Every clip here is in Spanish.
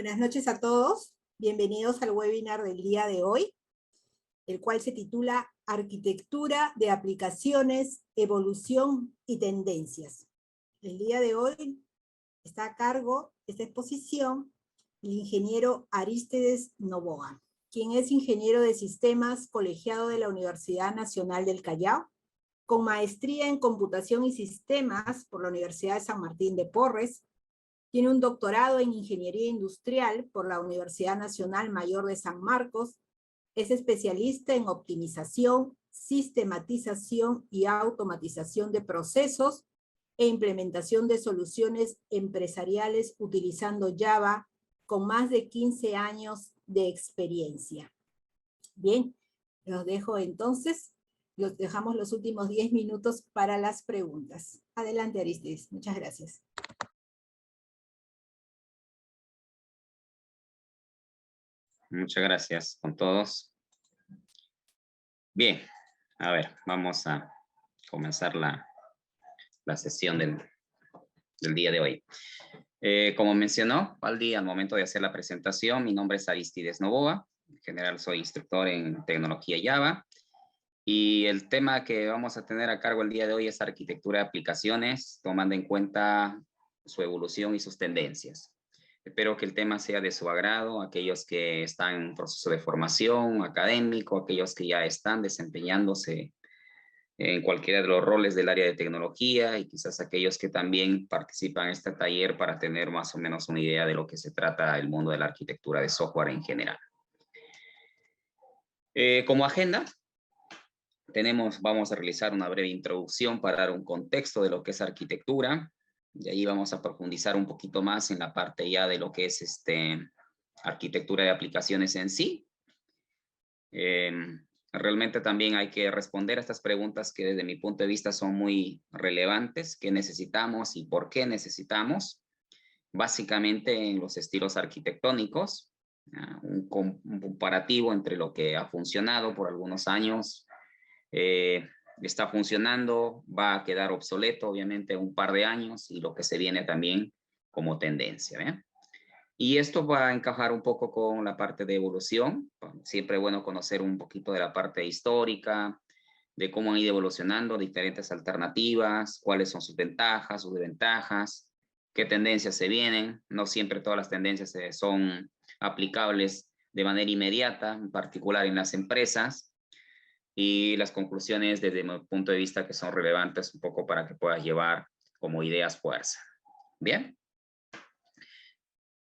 Buenas noches a todos. Bienvenidos al webinar del día de hoy, el cual se titula Arquitectura de aplicaciones, evolución y tendencias. El día de hoy está a cargo de esta exposición el ingeniero Arístides Novoa, quien es ingeniero de sistemas colegiado de la Universidad Nacional del Callao, con maestría en computación y sistemas por la Universidad de San Martín de Porres. Tiene un doctorado en Ingeniería Industrial por la Universidad Nacional Mayor de San Marcos. Es especialista en optimización, sistematización y automatización de procesos e implementación de soluciones empresariales utilizando Java, con más de 15 años de experiencia. Bien, los dejo entonces. Los dejamos los últimos 10 minutos para las preguntas. Adelante, Arístides. Muchas gracias. Muchas gracias con todos. Bien, a ver, vamos a comenzar la sesión del día de hoy. Como mencionó Valdi al momento de hacer la presentación, mi nombre es Arístides Novoa. En general soy instructor en tecnología Java. Y el tema que vamos a tener a cargo el día de hoy es arquitectura de aplicaciones, tomando en cuenta su evolución y sus tendencias. Espero que el tema sea de su agrado, aquellos que están en proceso de formación académico, aquellos que ya están desempeñándose en cualquiera de los roles del área de tecnología y quizás aquellos que también participan en este taller para tener más o menos una idea de lo que se trata el mundo de la arquitectura de software en general. Como agenda, vamos a realizar una breve introducción para dar un contexto de lo que es arquitectura. De ahí vamos a profundizar un poquito más en la parte ya de lo que es arquitectura de aplicaciones en sí. Realmente también hay que responder a estas preguntas que desde mi punto de vista son muy relevantes. ¿Qué necesitamos y por qué necesitamos? Básicamente en los estilos arquitectónicos, un comparativo entre lo que ha funcionado por algunos años, está funcionando, va a quedar obsoleto obviamente un par de años y lo que se viene también como tendencia, ¿eh? Y esto va a encajar un poco con la parte de evolución. Siempre es bueno conocer un poquito de la parte histórica, de cómo han ido evolucionando diferentes alternativas, cuáles son sus ventajas, sus desventajas, qué tendencias se vienen. No siempre todas las tendencias son aplicables de manera inmediata, en particular en las empresas. Y las conclusiones desde mi punto de vista que son relevantes un poco para que puedas llevar como ideas fuerza. Bien.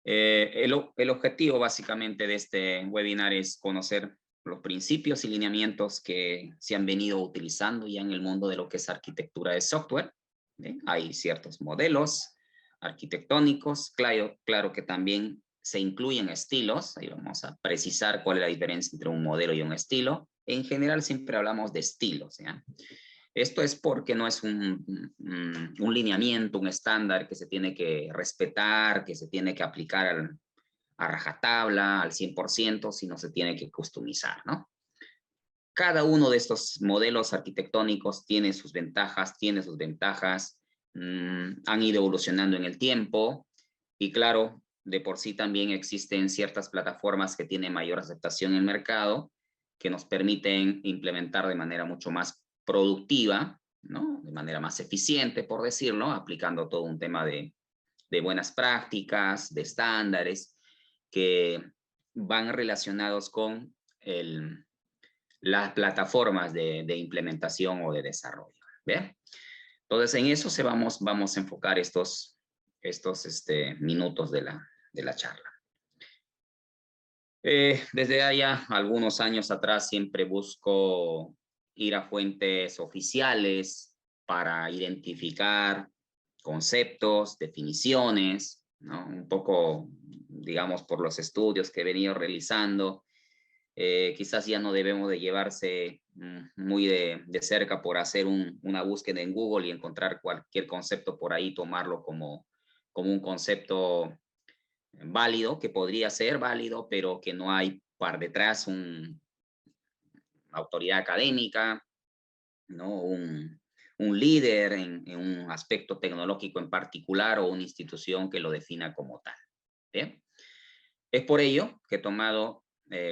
El objetivo básicamente de este webinar es conocer los principios y lineamientos que se han venido utilizando ya en el mundo de lo que es arquitectura de software. ¿Bien? Hay ciertos modelos arquitectónicos, claro que también se incluyen estilos. Ahí vamos a precisar cuál es la diferencia entre un modelo y un estilo. En general siempre hablamos de estilos, ¿ya? Esto es porque no es un lineamiento, un estándar que se tiene que respetar, que se tiene que aplicar a rajatabla, al 100%, sino se tiene que customizar, ¿no? Cada uno de estos modelos arquitectónicos tiene sus ventajas, han ido evolucionando en el tiempo y claro, de por sí también existen ciertas plataformas que tienen mayor aceptación en el mercado, que nos permiten implementar de manera mucho más productiva, ¿no? De manera más eficiente, por decirlo, aplicando todo un tema de buenas prácticas, de estándares, que van relacionados con las plataformas de implementación o de desarrollo. ¿Ve? Entonces, en eso vamos a enfocar estos minutos de la charla. Desde allá, algunos años atrás, siempre busco ir a fuentes oficiales para identificar conceptos, definiciones, ¿no? Un poco, digamos, por los estudios que he venido realizando. Quizás ya no debemos de llevarse muy de cerca por hacer una búsqueda en Google y encontrar cualquier concepto por ahí, tomarlo como un concepto válido, que podría ser válido, pero que no hay por detrás una autoridad académica, ¿no? Un líder en un aspecto tecnológico en particular o una institución que lo defina como tal. ¿Bien? Es por ello que he tomado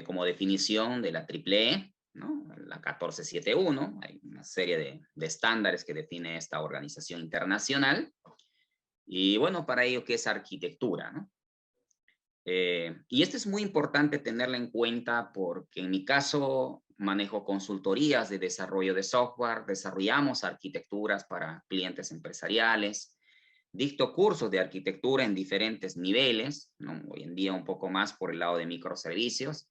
como definición de la EEE, ¿no? La 1471, hay una serie de estándares que define esta organización internacional. Y bueno, para ello, ¿qué es arquitectura, no? Y esto es muy importante tenerla en cuenta porque en mi caso manejo consultorías de desarrollo de software, desarrollamos arquitecturas para clientes empresariales, dicto cursos de arquitectura en diferentes niveles, ¿no? Hoy en día un poco más por el lado de microservicios,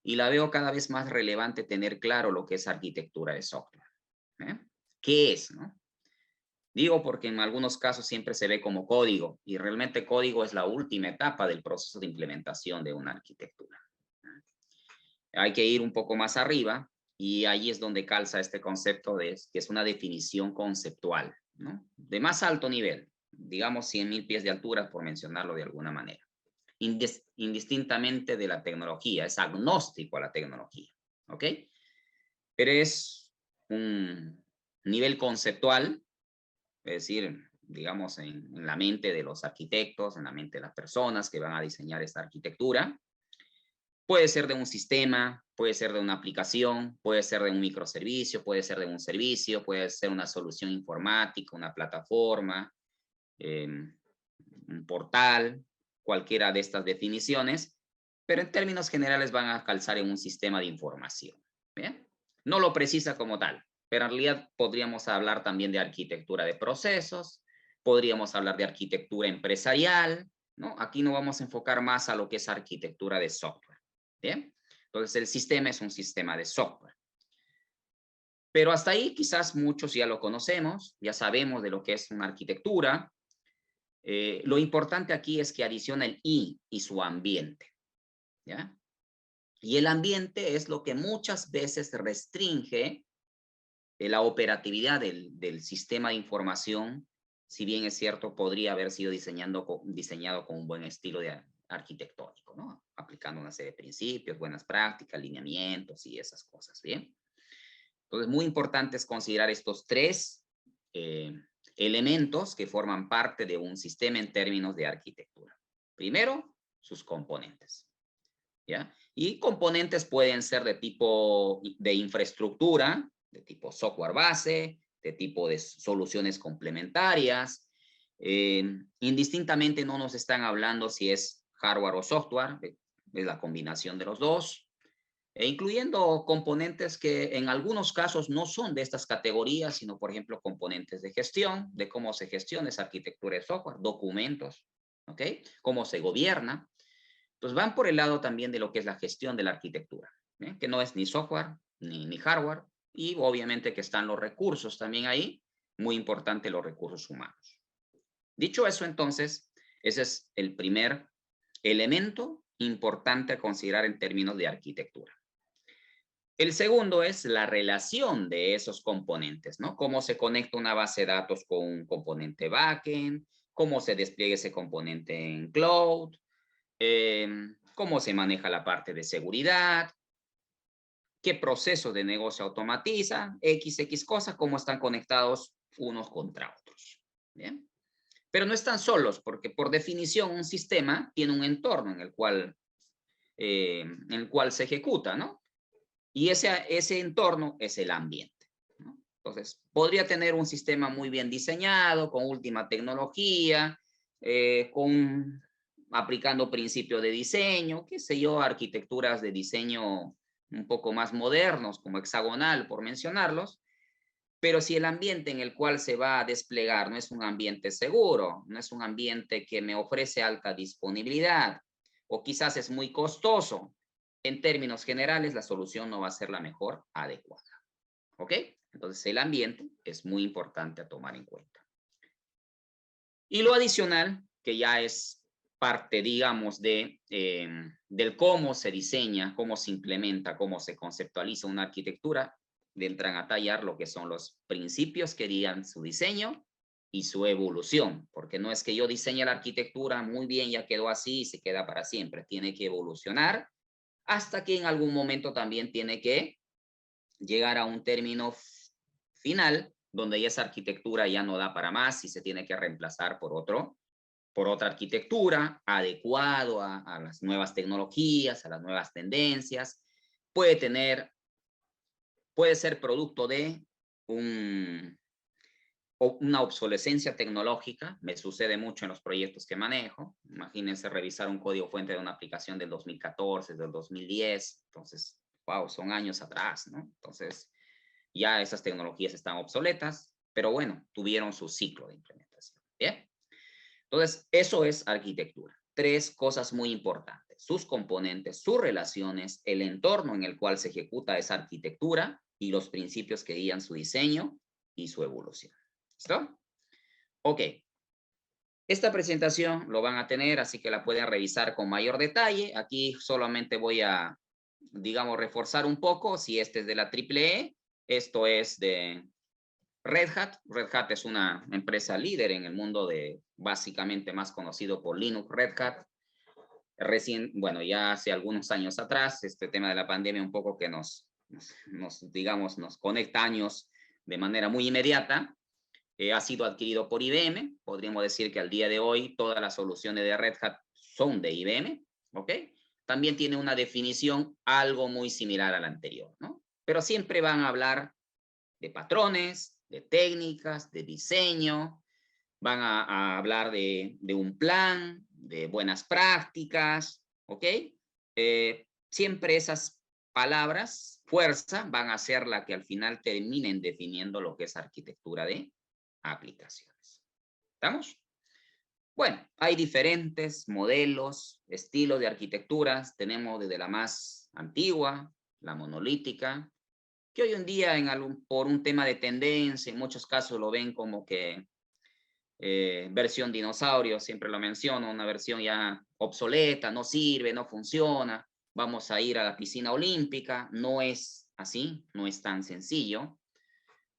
y la veo cada vez más relevante tener claro lo que es arquitectura de software. ¿Eh? ¿Qué es, no? Digo porque en algunos casos siempre se ve como código y realmente código es la última etapa del proceso de implementación de una arquitectura. Hay que ir un poco más arriba y ahí es donde calza este concepto de que es una definición conceptual, ¿no? De más alto nivel, digamos 100.000 pies de altura por mencionarlo de alguna manera. Indistintamente de la tecnología, es agnóstico a la tecnología, ¿ok? Pero es un nivel conceptual, es decir, digamos, en la mente de los arquitectos, en la mente de las personas que van a diseñar esta arquitectura. Puede ser de un sistema, puede ser de una aplicación, puede ser de un microservicio, puede ser de un servicio, puede ser una solución informática, una plataforma, un portal, cualquiera de estas definiciones, pero en términos generales van a calzar en un sistema de información. ¿Bien? No lo precisa como tal, pero en realidad podríamos hablar también de arquitectura de procesos, podríamos hablar de arquitectura empresarial, ¿no? Aquí nos vamos a enfocar más a lo que es arquitectura de software. ¿Bien? Entonces el sistema es un sistema de software. Pero hasta ahí quizás muchos ya lo conocemos, ya sabemos de lo que es una arquitectura. Lo importante aquí es que adiciona el I y su ambiente. ¿Ya? Y el ambiente es lo que muchas veces restringe la operatividad del sistema de información, si bien es cierto, podría haber sido diseñado con un buen estilo de arquitectónico, ¿no? Aplicando una serie de principios, buenas prácticas, lineamientos y esas cosas, ¿bien? Entonces, muy importante es considerar estos tres elementos que forman parte de un sistema en términos de arquitectura. Primero, sus componentes, ¿ya? Y componentes pueden ser de tipo de infraestructura, de tipo software base, de tipo de soluciones complementarias. Indistintamente no nos están hablando si es hardware o software, es la combinación de los dos, incluyendo componentes que en algunos casos no son de estas categorías, sino por ejemplo componentes de gestión, de cómo se gestiona esa arquitectura de software, documentos, ¿ok? Cómo se gobierna. Entonces van por el lado también de lo que es la gestión de la arquitectura, ¿eh? Que no es ni software ni hardware, y obviamente que están los recursos también ahí, muy importante los recursos humanos. Dicho eso, entonces, ese es el primer elemento importante a considerar en términos de arquitectura. El segundo es la relación de esos componentes, ¿no? Cómo se conecta una base de datos con un componente backend, cómo se despliega ese componente en cloud, cómo se maneja la parte de seguridad, qué proceso de negocio automatiza, XX cosas, cómo están conectados unos contra otros. ¿Bien? Pero no están solos, porque por definición un sistema tiene un entorno en el cual se ejecuta, ¿no? Y ese entorno es el ambiente, ¿no? Entonces, podría tener un sistema muy bien diseñado, con última tecnología, aplicando principios de diseño, qué sé yo, arquitecturas de diseño un poco más modernos, como hexagonal, por mencionarlos, pero si el ambiente en el cual se va a desplegar no es un ambiente seguro, no es un ambiente que me ofrece alta disponibilidad, o quizás es muy costoso, en términos generales la solución no va a ser la mejor adecuada. ¿Ok? Entonces el ambiente es muy importante a tomar en cuenta. Y lo adicional, que ya es parte, digamos, del cómo se diseña, cómo se implementa, cómo se conceptualiza una arquitectura, entran a tallar lo que son los principios que guían su diseño y su evolución, porque no es que yo diseñe la arquitectura muy bien, ya quedó así y se queda para siempre, tiene que evolucionar hasta que en algún momento también tiene que llegar a un término final donde esa arquitectura ya no da para más y se tiene que reemplazar por otro por otra arquitectura, adecuado a las nuevas tecnologías, a las nuevas tendencias. Puede ser producto de una obsolescencia tecnológica. Me sucede mucho en los proyectos que manejo. Imagínense revisar un código fuente de una aplicación del 2014, del 2010. Entonces, wow, son años atrás, ¿no? Entonces, ya esas tecnologías están obsoletas, pero bueno, tuvieron su ciclo de implementación. ¿Bien? Entonces, eso es arquitectura. 3 cosas muy importantes: sus componentes, sus relaciones, el entorno en el cual se ejecuta esa arquitectura y los principios que guían su diseño y su evolución. ¿Listo? Ok. Esta presentación lo van a tener, así que la pueden revisar con mayor detalle. Aquí solamente voy a, digamos, reforzar un poco. Si este es de la EEE, esto es de Red Hat. Red Hat es una empresa líder en el mundo de, básicamente más conocido por Linux, Red Hat. Recién, bueno, ya hace algunos años atrás, este tema de la pandemia un poco que digamos, nos conecta años de manera muy inmediata. Ha sido adquirido por IBM. Podríamos decir que al día de hoy todas las soluciones de Red Hat son de IBM, ¿ok? También tiene una definición algo muy similar a la anterior, ¿no? Pero siempre van a hablar de patrones, de técnicas, de diseño, van a hablar de un plan, de buenas prácticas, ¿ok? Siempre esas palabras, fuerza, van a ser la que al final terminen definiendo lo que es arquitectura de aplicaciones. ¿Estamos? Bueno, hay diferentes modelos, estilos de arquitecturas. Tenemos desde la más antigua, la monolítica, que hoy en día por un tema de tendencia, en muchos casos lo ven como que versión dinosaurio, siempre lo menciono, una versión ya obsoleta, no sirve, no funciona, vamos a ir a la piscina olímpica. No es así, no es tan sencillo.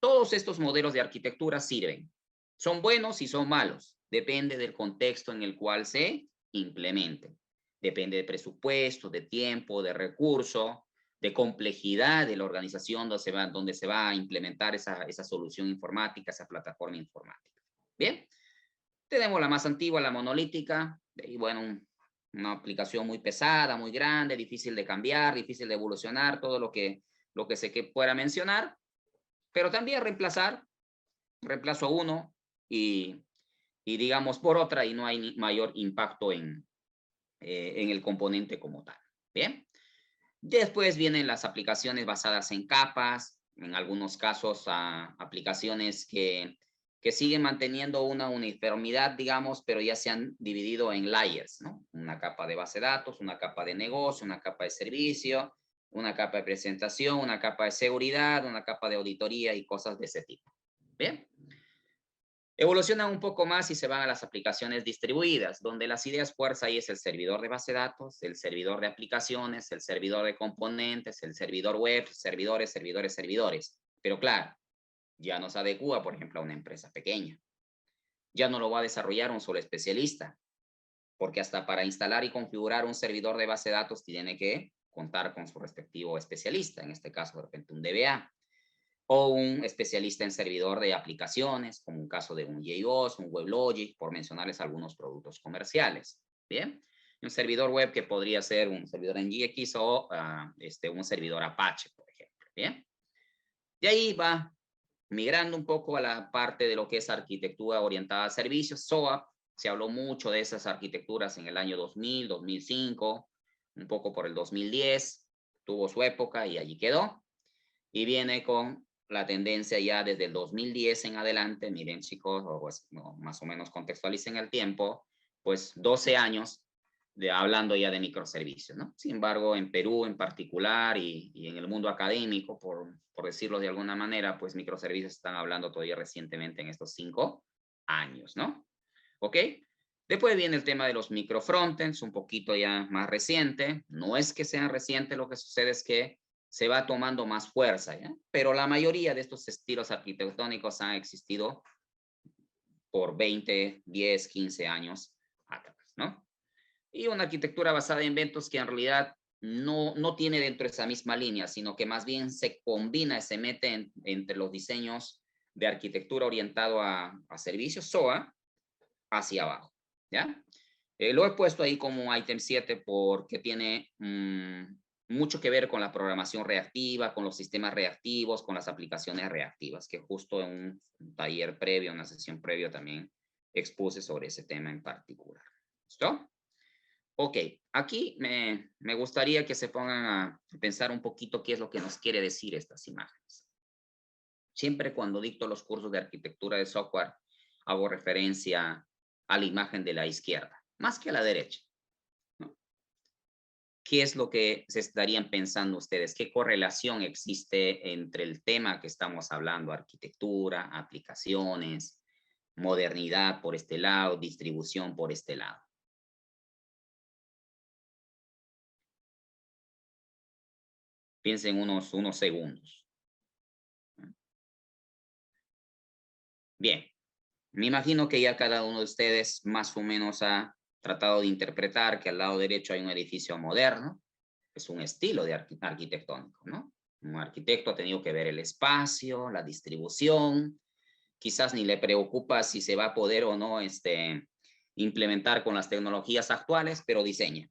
Todos estos modelos de arquitectura sirven. Son buenos y son malos. Depende del contexto en el cual se implementen. Depende de presupuesto, de tiempo, de recurso, de complejidad de la organización donde se va a implementar esa solución informática, esa plataforma informática. Bien, tenemos la más antigua, la monolítica, y bueno, una aplicación muy pesada, muy grande, difícil de cambiar, difícil de evolucionar, todo lo que se pueda mencionar. Pero también reemplazo uno y digamos por otra, y no hay mayor impacto en el componente como tal. Bien. Después vienen las aplicaciones basadas en capas, en algunos casos aplicaciones que siguen manteniendo una uniformidad, digamos, pero ya se han dividido en layers, ¿no? Una capa de base de datos, una capa de negocio, una capa de servicio, una capa de presentación, una capa de seguridad, una capa de auditoría y cosas de ese tipo. Bien. Evolucionan un poco más y se van a las aplicaciones distribuidas, donde las ideas fuerza ahí es el servidor de base de datos, el servidor de aplicaciones, el servidor de componentes, el servidor web, servidores. Pero claro, ya no se adecua, por ejemplo, a una empresa pequeña. Ya no lo va a desarrollar un solo especialista, porque hasta para instalar y configurar un servidor de base de datos tiene que contar con su respectivo especialista, en este caso de repente un DBA, o un especialista en servidor de aplicaciones, como un caso de un JBoss, un WebLogic, por mencionarles algunos productos comerciales. Bien, un servidor web que podría ser un servidor en NGX o un servidor Apache, por ejemplo. Bien, de ahí va migrando un poco a la parte de lo que es arquitectura orientada a servicios, SOAP. Se habló mucho de esas arquitecturas en el año 2000, 2005, un poco por el 2010, tuvo su época y allí quedó. Y viene con la tendencia ya desde el 2010 en adelante. Miren, chicos, pues, no, más o menos contextualicen el tiempo, pues 12 años hablando ya de microservicios, ¿no? Sin embargo, en Perú en particular y en el mundo académico, por decirlo de alguna manera, pues microservicios están hablando todavía recientemente en estos 5 años, ¿no? ¿Ok? Después viene el tema de los microfrontends, un poquito ya más reciente. No es que sean recientes, lo que sucede es que se va tomando más fuerza, ¿ya? Pero la mayoría de estos estilos arquitectónicos han existido por 20, 10, 15 años atrás, ¿no? Y una arquitectura basada en eventos que en realidad no tiene dentro de esa misma línea, sino que más bien se combina, se mete entre los diseños de arquitectura orientado a servicios, SOA, hacia abajo. ¿ya? Lo he puesto ahí como ítem 7 porque tiene mucho que ver con la programación reactiva, con los sistemas reactivos, con las aplicaciones reactivas, que justo en un taller previo, una sesión previa también expuse sobre ese tema en particular. ¿Listo? Ok, aquí me gustaría que se pongan a pensar un poquito qué es lo que nos quiere decir estas imágenes. Siempre cuando dicto los cursos de arquitectura de software, hago referencia a la imagen de la izquierda, más que a la derecha, ¿no? ¿Qué es lo que se estarían pensando ustedes? ¿Qué correlación existe entre el tema que estamos hablando, arquitectura, aplicaciones, modernidad por este lado, distribución por este lado? Piensen unos segundos. Bien, me imagino que ya cada uno de ustedes más o menos ha tratado de interpretar que al lado derecho hay un edificio moderno, es un estilo de arquitectónico, ¿no? Un arquitecto ha tenido que ver el espacio, la distribución, quizás ni le preocupa si se va a poder o no implementar con las tecnologías actuales, pero diseña.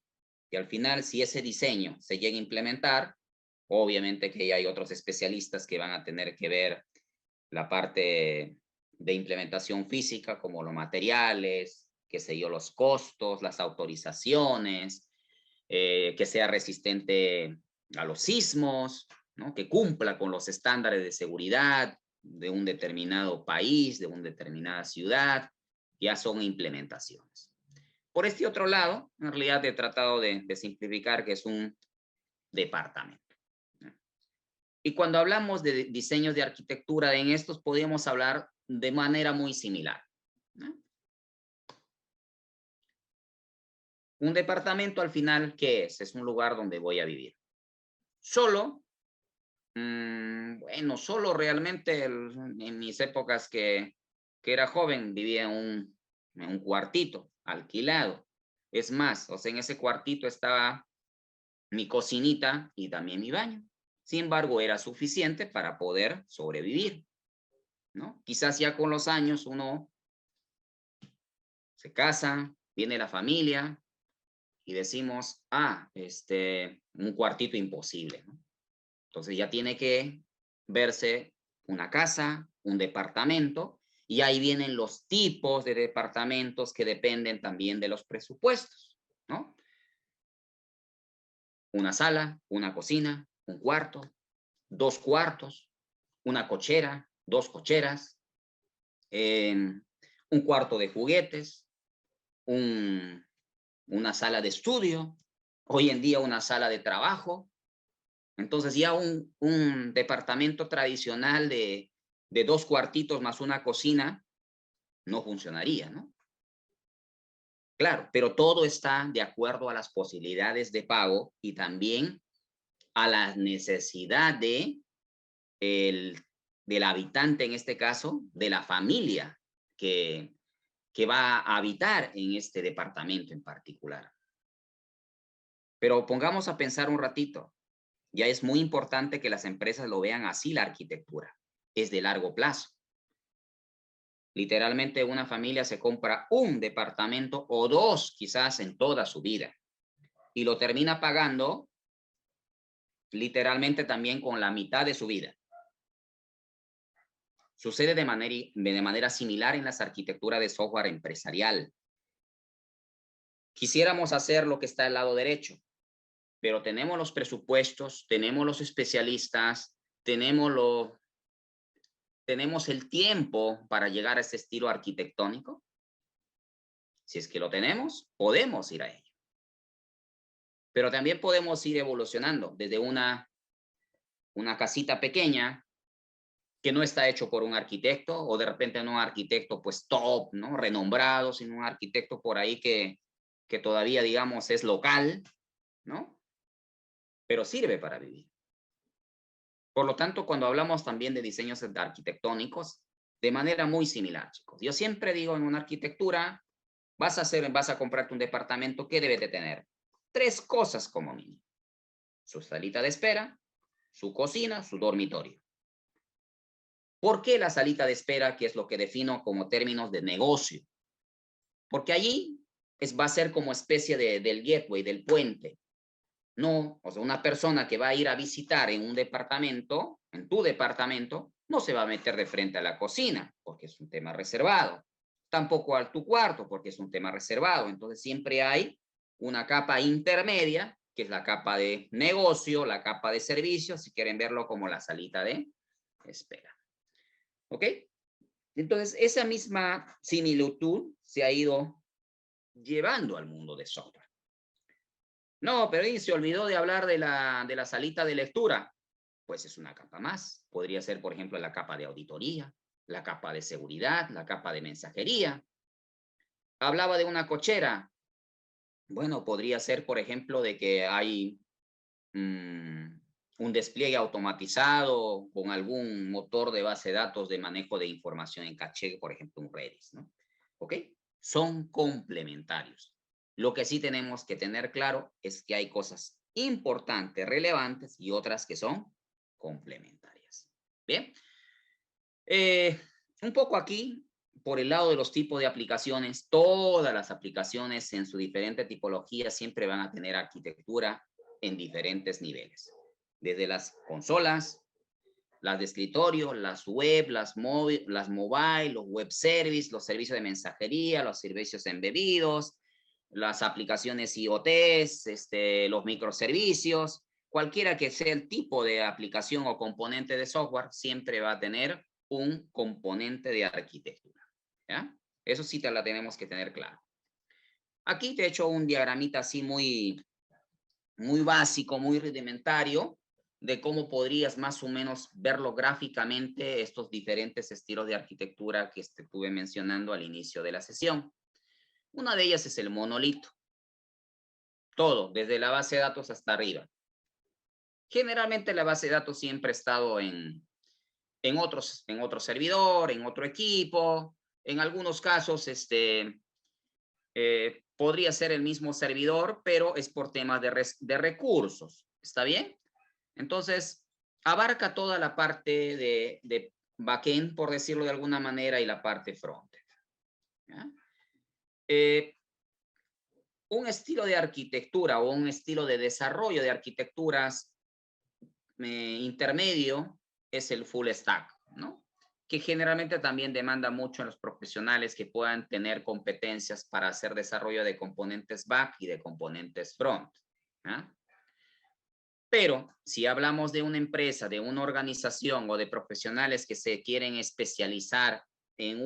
Y al final, si ese diseño se llega a implementar, obviamente que ya hay otros especialistas que van a tener que ver la parte de implementación física, como los materiales, qué sé yo, los costos, las autorizaciones, que sea resistente a los sismos, ¿no? Que cumpla con los estándares de seguridad de un determinado país, de una determinada ciudad, ya son implementaciones. Por este otro lado, en realidad he tratado de simplificar que es un departamento. Y cuando hablamos de diseños de arquitectura, en estos podríamos hablar de manera muy similar, ¿no? Un departamento al final, ¿qué es? Es un lugar donde voy a vivir. Solo, bueno, solo realmente en mis épocas que era joven vivía en un cuartito alquilado. Es más, o sea, en ese cuartito estaba mi cocinita y también mi baño. Sin embargo, era suficiente para poder sobrevivir, ¿no? Quizás ya con los años uno se casa, viene la familia y decimos, un cuartito imposible, ¿no? Entonces ya tiene que verse una casa, un departamento, y ahí vienen los tipos de departamentos que dependen también de los presupuestos, ¿no? Una sala, una cocina, un cuarto, 2 cuartos, una cochera, 2 cocheras, un cuarto de juguetes, una sala de estudio, hoy en día una sala de trabajo. Entonces ya un departamento tradicional de 2 cuartitos más una cocina no funcionaría, ¿no? Claro, pero todo está de acuerdo a las posibilidades de pago y también a la necesidad del habitante, en este caso, de la familia que va a habitar en este departamento en particular. Pero pongamos a pensar un ratito. Ya es muy importante que las empresas lo vean así, la arquitectura. Es de largo plazo. Literalmente una familia se compra un departamento o 2 quizás en toda su vida y lo termina pagando literalmente también con la mitad de su vida. Sucede de manera similar en las arquitecturas de software empresarial. Quisiéramos hacer lo que está al lado derecho, pero tenemos los presupuestos, tenemos los especialistas, tenemos el tiempo para llegar a ese estilo arquitectónico. Si es que lo tenemos, podemos ir a ello. Pero también podemos ir evolucionando desde una casita pequeña que no está hecho por un arquitecto o de repente no un arquitecto pues top, ¿no? Renombrado, sino un arquitecto por ahí que todavía digamos es local, ¿no? Pero sirve para vivir. Por lo tanto, cuando hablamos también de diseños arquitectónicos, de manera muy similar, chicos. Yo siempre digo en una arquitectura, vas a comprarte un departamento, ¿qué debe de tener? 3 cosas como mínimo. Su salita de espera, su cocina, su dormitorio. ¿Por qué la salita de espera, que es lo que defino como términos de negocio? Porque allí va a ser como especie del gateway, del puente. No, o sea, una persona que va a ir a visitar en un departamento, en tu departamento, no se va a meter de frente a la cocina, porque es un tema reservado. Tampoco a tu cuarto, porque es un tema reservado. Entonces siempre hay una capa intermedia, que es la capa de negocio, la capa de servicio, si quieren verlo como la salita de espera. ¿Ok? Entonces, esa misma similitud se ha ido llevando al mundo de software. No, pero ahí se olvidó de hablar de la salita de lectura. Pues es una capa más. Podría ser, por ejemplo, la capa de auditoría, la capa de seguridad, la capa de mensajería. Hablaba de una cochera. Bueno, podría ser, por ejemplo, de que hay un despliegue automatizado con algún motor de base de datos de manejo de información en caché, por ejemplo, un Redis, ¿no? ¿Ok? Son complementarios. Lo que sí tenemos que tener claro es que hay cosas importantes, relevantes y otras que son complementarias. Bien. Un poco aquí, por el lado de los tipos de aplicaciones, todas las aplicaciones en su diferente tipología siempre van a tener arquitectura en diferentes niveles. Desde las consolas, las de escritorio, las web, las mobile, los web service, los servicios de mensajería, los servicios embebidos, las aplicaciones IoT, los microservicios, cualquiera que sea el tipo de aplicación o componente de software, siempre va a tener un componente de arquitectura. ¿Ya? Eso sí te la tenemos que tener claro. Aquí te he hecho un diagramita así muy básico, muy rudimentario, de cómo podrías más o menos verlo gráficamente, estos diferentes estilos de arquitectura que estuve mencionando al inicio de la sesión. Una de ellas es el monolito. Todo, desde la base de datos hasta arriba. Generalmente la base de datos siempre ha estado en otro servidor, en otro equipo. En algunos casos, podría ser el mismo servidor, pero es por temas de recursos. ¿Está bien? Entonces, abarca toda la parte de backend, por decirlo de alguna manera, y la parte frontend. Un estilo de arquitectura o un estilo de desarrollo de arquitecturas intermedio es el full stack, ¿no? Que generalmente también demanda mucho en los profesionales que puedan tener competencias para hacer desarrollo de componentes back y de componentes front. ¿Ah? Pero si hablamos de una empresa, de una organización o de profesionales que se quieren especializar en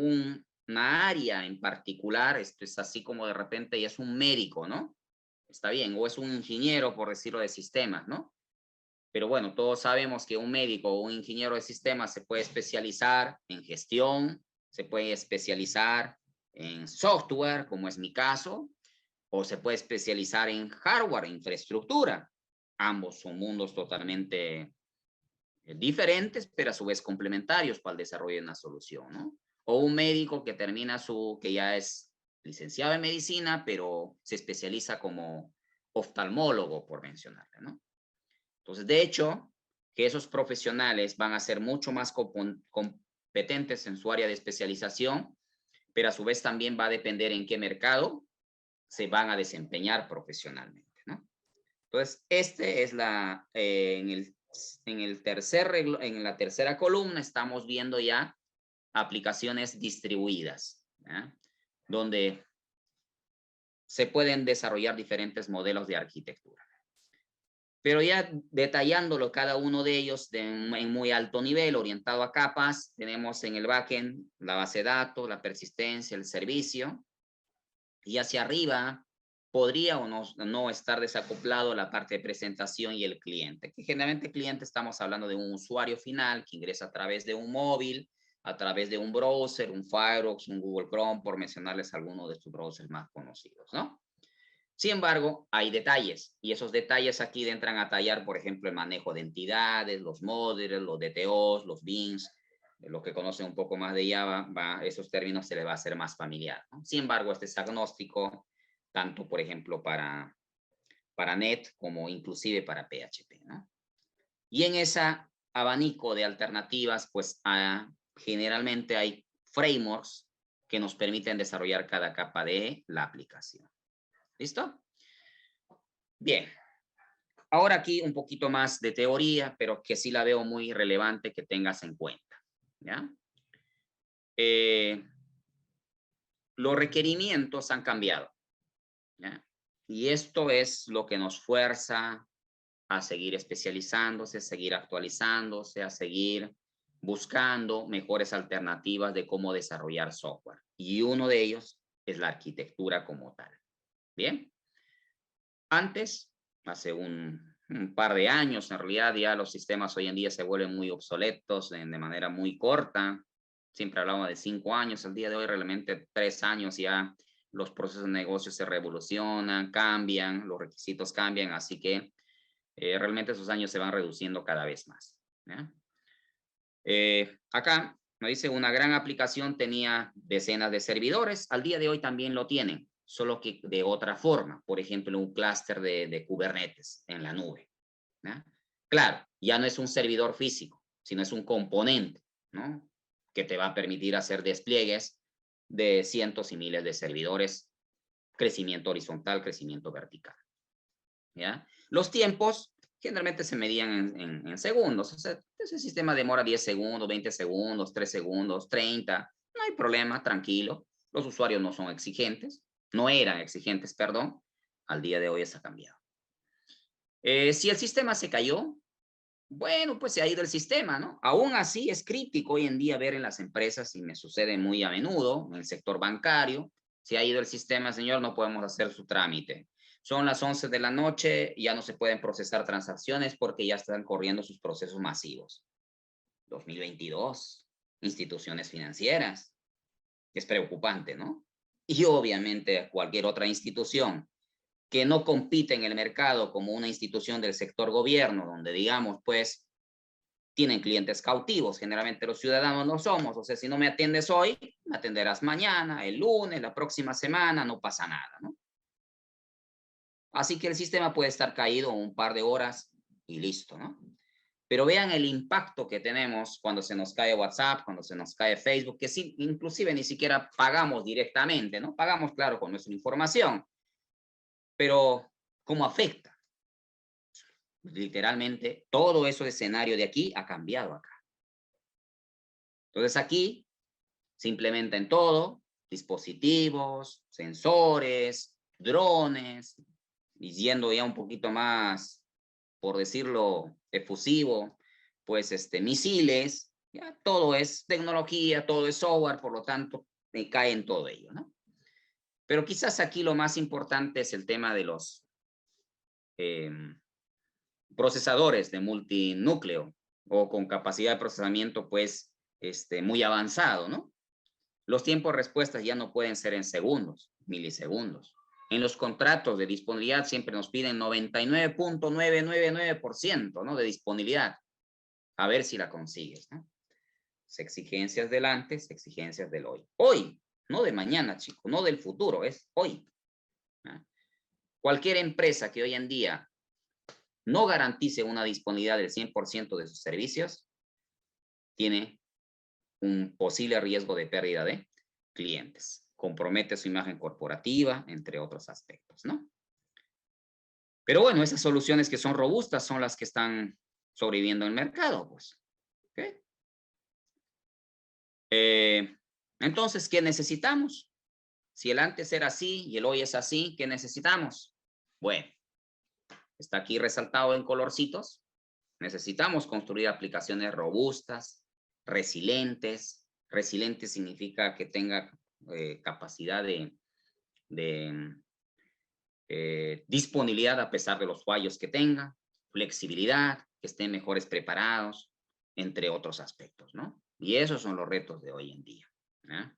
una área en particular, esto es así como de repente ya es un médico, ¿no? Está bien, o es un ingeniero, por decirlo, de sistemas, ¿no? Pero bueno, todos sabemos que un médico o un ingeniero de sistemas se puede especializar en gestión, se puede especializar en software, como es mi caso, o se puede especializar en hardware, infraestructura. Ambos son mundos totalmente diferentes, pero a su vez complementarios para el desarrollo de una solución, ¿no? O un médico que termina que ya es licenciado en medicina, pero se especializa como oftalmólogo, por mencionarle, ¿no? Entonces, de hecho, que esos profesionales van a ser mucho más competentes en su área de especialización, pero a su vez también va a depender en qué mercado se van a desempeñar profesionalmente, ¿no? Entonces, este es en la tercera columna estamos viendo ya aplicaciones distribuidas, ¿ya? Donde se pueden desarrollar diferentes modelos de arquitectura. Pero ya detallándolo cada uno de ellos en muy alto nivel, orientado a capas, tenemos en el backend la base de datos, la persistencia, el servicio, y hacia arriba podría o no estar desacoplado la parte de presentación y el cliente, que generalmente el cliente estamos hablando de un usuario final que ingresa a través de un móvil, a través de un browser, un Firefox, un Google Chrome, por mencionarles algunos de sus browsers más conocidos, ¿no? Sin embargo, hay detalles y esos detalles aquí entran a tallar, por ejemplo, el manejo de entidades, los módulos, los DTOs, los beans, lo que conocen un poco más de Java, esos términos se les va a hacer más familiar, ¿no? Sin embargo, este es agnóstico tanto, por ejemplo, para .NET como inclusive para PHP, ¿no? Y en ese abanico de alternativas, pues generalmente hay frameworks que nos permiten desarrollar cada capa de la aplicación. ¿Listo? Bien. Ahora aquí un poquito más de teoría, pero que sí la veo muy relevante que tengas en cuenta, ¿ya? Los requerimientos han cambiado, ¿ya? Y esto es lo que nos fuerza a seguir especializándose, seguir actualizándose, a seguir buscando mejores alternativas de cómo desarrollar software. Y uno de ellos es la arquitectura como tal. Bien. Antes, hace un par de años, en realidad ya los sistemas hoy en día se vuelven muy obsoletos de manera muy corta. Siempre hablamos de 5 años, al día de hoy realmente 3 años ya los procesos de negocio se revolucionan, cambian, los requisitos cambian, así que realmente esos años se van reduciendo cada vez más, ¿ya? Acá me dice una gran aplicación tenía decenas de servidores, al día de hoy también lo tienen, solo que de otra forma, por ejemplo, un clúster de Kubernetes en la nube, ¿ya? Claro, ya no es un servidor físico, sino es un componente, ¿no? Que te va a permitir hacer despliegues de cientos y miles de servidores, crecimiento horizontal, crecimiento vertical, ¿ya? Los tiempos generalmente se medían en segundos, o sea, ese sistema demora 10 segundos, 20 segundos, 3 segundos, 30, no hay problema, tranquilo, los usuarios no son exigentes, no eran exigentes, perdón, al día de hoy eso ha cambiado. Si el sistema se cayó, bueno, pues se ha ido el sistema, ¿no? Aún así es crítico hoy en día ver en las empresas, y me sucede muy a menudo, en el sector bancario, se ha ido el sistema, señor, no podemos hacer su trámite. Son las 11 de la noche, ya no se pueden procesar transacciones porque ya están corriendo sus procesos masivos. 2022, instituciones financieras. Es preocupante, ¿no? Y obviamente cualquier otra institución que no compite en el mercado como una institución del sector gobierno, donde digamos, pues, tienen clientes cautivos, generalmente los ciudadanos no somos, o sea, si no me atiendes hoy, me atenderás mañana, el lunes, la próxima semana, no pasa nada, ¿no? Así que el sistema puede estar caído un par de horas y listo, ¿no? Pero vean el impacto que tenemos cuando se nos cae WhatsApp, cuando se nos cae Facebook, que sí, inclusive ni siquiera pagamos directamente, ¿no? Pagamos, claro, con nuestra información, pero ¿cómo afecta? Literalmente, todo ese escenario de aquí ha cambiado acá. Entonces aquí se implementa en todo, dispositivos, sensores, drones, y yendo ya un poquito más, por decirlo, efusivo, pues misiles, ya todo es tecnología, todo es software, por lo tanto, me cae en todo ello, ¿no? Pero quizás aquí lo más importante es el tema de los procesadores de multinúcleo o con capacidad de procesamiento, pues, muy avanzado, ¿no? Los tiempos de respuesta ya no pueden ser en segundos, milisegundos. En los contratos de disponibilidad siempre nos piden 99.999%, ¿no? De disponibilidad. A ver si la consigues, ¿no? Exigencias del antes, exigencias del hoy. Hoy, no de mañana, chico, no del futuro, es hoy, ¿no? Cualquier empresa que hoy en día no garantice una disponibilidad del 100% de sus servicios, tiene un posible riesgo de pérdida de clientes. Compromete su imagen corporativa, entre otros aspectos, ¿no? Pero bueno, esas soluciones que son robustas son las que están sobreviviendo en el mercado, pues. ¿Okay? Entonces, ¿qué necesitamos? Si el antes era así y el hoy es así, ¿qué necesitamos? Bueno, está aquí resaltado en colorcitos. Necesitamos construir aplicaciones robustas, resilientes. Resiliente significa que tenga capacidad de disponibilidad a pesar de los fallos que tenga, flexibilidad, que estén mejores preparados, entre otros aspectos, ¿no? Y esos son los retos de hoy en día, ¿no?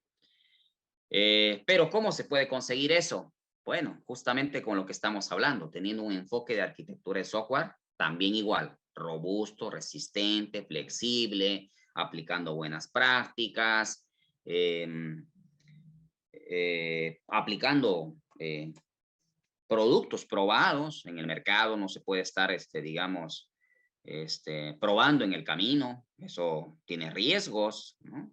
Pero ¿cómo se puede conseguir eso? Bueno, justamente con lo que estamos hablando, teniendo un enfoque de arquitectura de software, también igual, robusto, resistente, flexible, aplicando buenas prácticas, aplicando productos probados en el mercado, no se puede estar, digamos, probando en el camino, eso tiene riesgos, ¿no?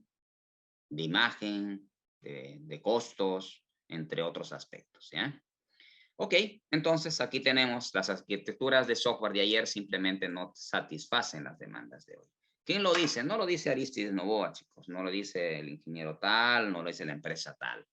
De imagen, de costos, entre otros aspectos, ¿ya? Ok, entonces aquí tenemos las arquitecturas de software de ayer simplemente no satisfacen las demandas de hoy. ¿Quién lo dice? No lo dice Aristides Novoa, chicos. No lo dice el ingeniero tal, no lo dice la empresa tal.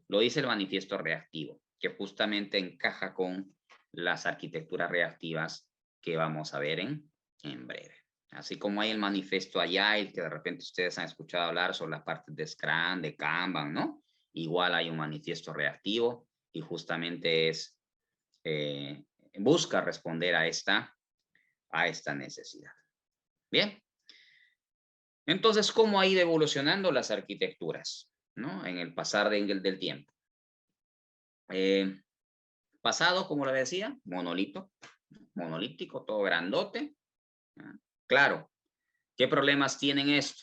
Lo dice el manifiesto reactivo, que justamente encaja con las arquitecturas reactivas que vamos a ver en breve. Así como hay el manifiesto Agile, que de repente ustedes han escuchado hablar sobre las partes de Scrum, de Kanban, ¿no? Igual hay un manifiesto reactivo y justamente es, busca responder a esta necesidad. Bien. Entonces, ¿cómo ha ido evolucionando las arquitecturas, ¿no? En el pasar del tiempo. Pasado, como le decía, monolítico, todo grandote. Claro, ¿qué problemas tienen esto?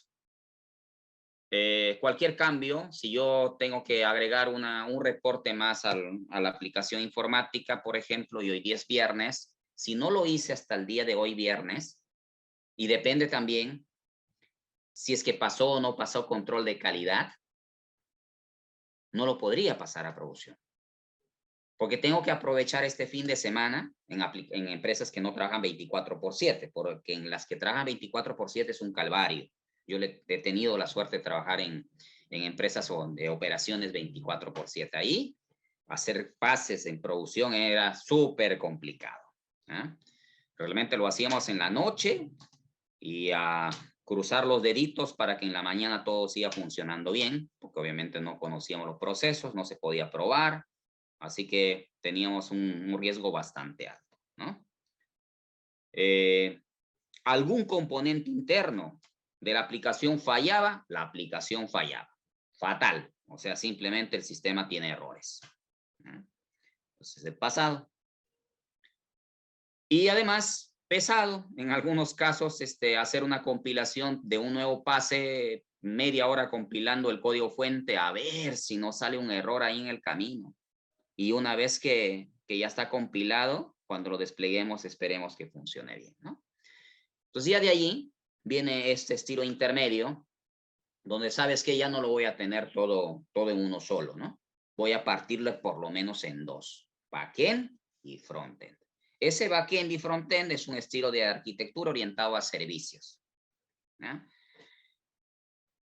Cualquier cambio, si yo tengo que agregar un reporte más a la aplicación informática, por ejemplo, y hoy día es viernes, si no lo hice hasta el día de hoy viernes, y depende también si es que pasó o no pasó control de calidad, no lo podría pasar a producción. Porque tengo que aprovechar este fin de semana en empresas que no trabajan 24/7, porque en las que trabajan 24/7 es un calvario. Yo he tenido la suerte de trabajar en empresas de operaciones 24/7. Ahí, hacer pases en producción era súper complicado. ¿Eh? Realmente lo hacíamos en la noche y a cruzar los deditos para que en la mañana todo siga funcionando bien, porque obviamente no conocíamos los procesos, no se podía probar. Así que teníamos un riesgo bastante alto, ¿no? Algún componente interno de la aplicación fallaba, la aplicación fallaba. Fatal. O sea, simplemente el sistema tiene errores. Entonces, el pasado. Y además, pesado, en algunos casos, hacer una compilación de un nuevo pase, media hora compilando el código fuente, a ver si no sale un error ahí en el camino. Y una vez que ya está compilado, cuando lo despleguemos, esperemos que funcione bien, ¿no? Entonces ya de allí viene este estilo intermedio, donde sabes que ya no lo voy a tener todo en uno solo, ¿no? Voy a partirlo por lo menos en dos, backend y frontend. Ese backend y frontend es un estilo de arquitectura orientado a servicios, ¿no?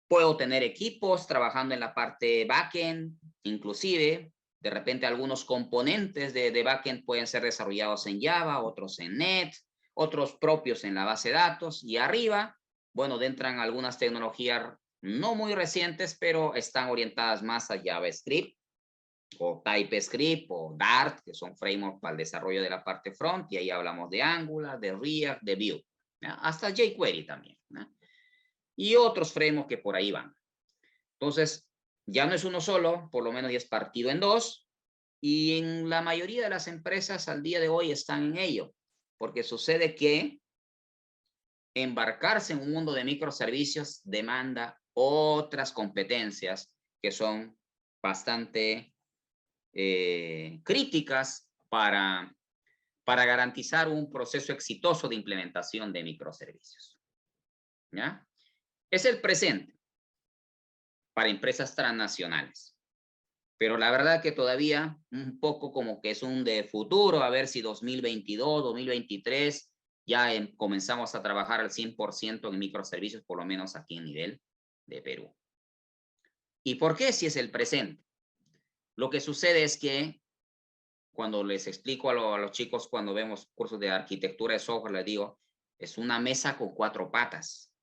Puedo tener equipos trabajando en la parte backend, inclusive de repente algunos componentes de backend pueden ser desarrollados en Java, otros en Net, otros propios en la base de datos. Y arriba, bueno, entran algunas tecnologías no muy recientes, pero están orientadas más a JavaScript o TypeScript o Dart, que son frameworks para el desarrollo de la parte front. Y ahí hablamos de Angular, de React, de Vue, ¿no? Hasta jQuery también, ¿no? Y otros frameworks que por ahí van. Entonces, ya no es uno solo, por lo menos ya es partido en dos, y en la mayoría de las empresas al día de hoy están en ello, porque sucede que embarcarse en un mundo de microservicios demanda otras competencias que son bastante críticas para garantizar un proceso exitoso de implementación de microservicios. ¿Ya? Es el presente para empresas transnacionales. Pero la verdad que todavía un poco como que es un de futuro, a ver si 2022, 2023 ya comenzamos a trabajar al 100% en microservicios, por lo menos aquí en nivel de Perú. ¿Y por qué si es el presente? Lo que sucede es que cuando les explico a los chicos, cuando vemos cursos de arquitectura de software, les digo, es una mesa con 4 patas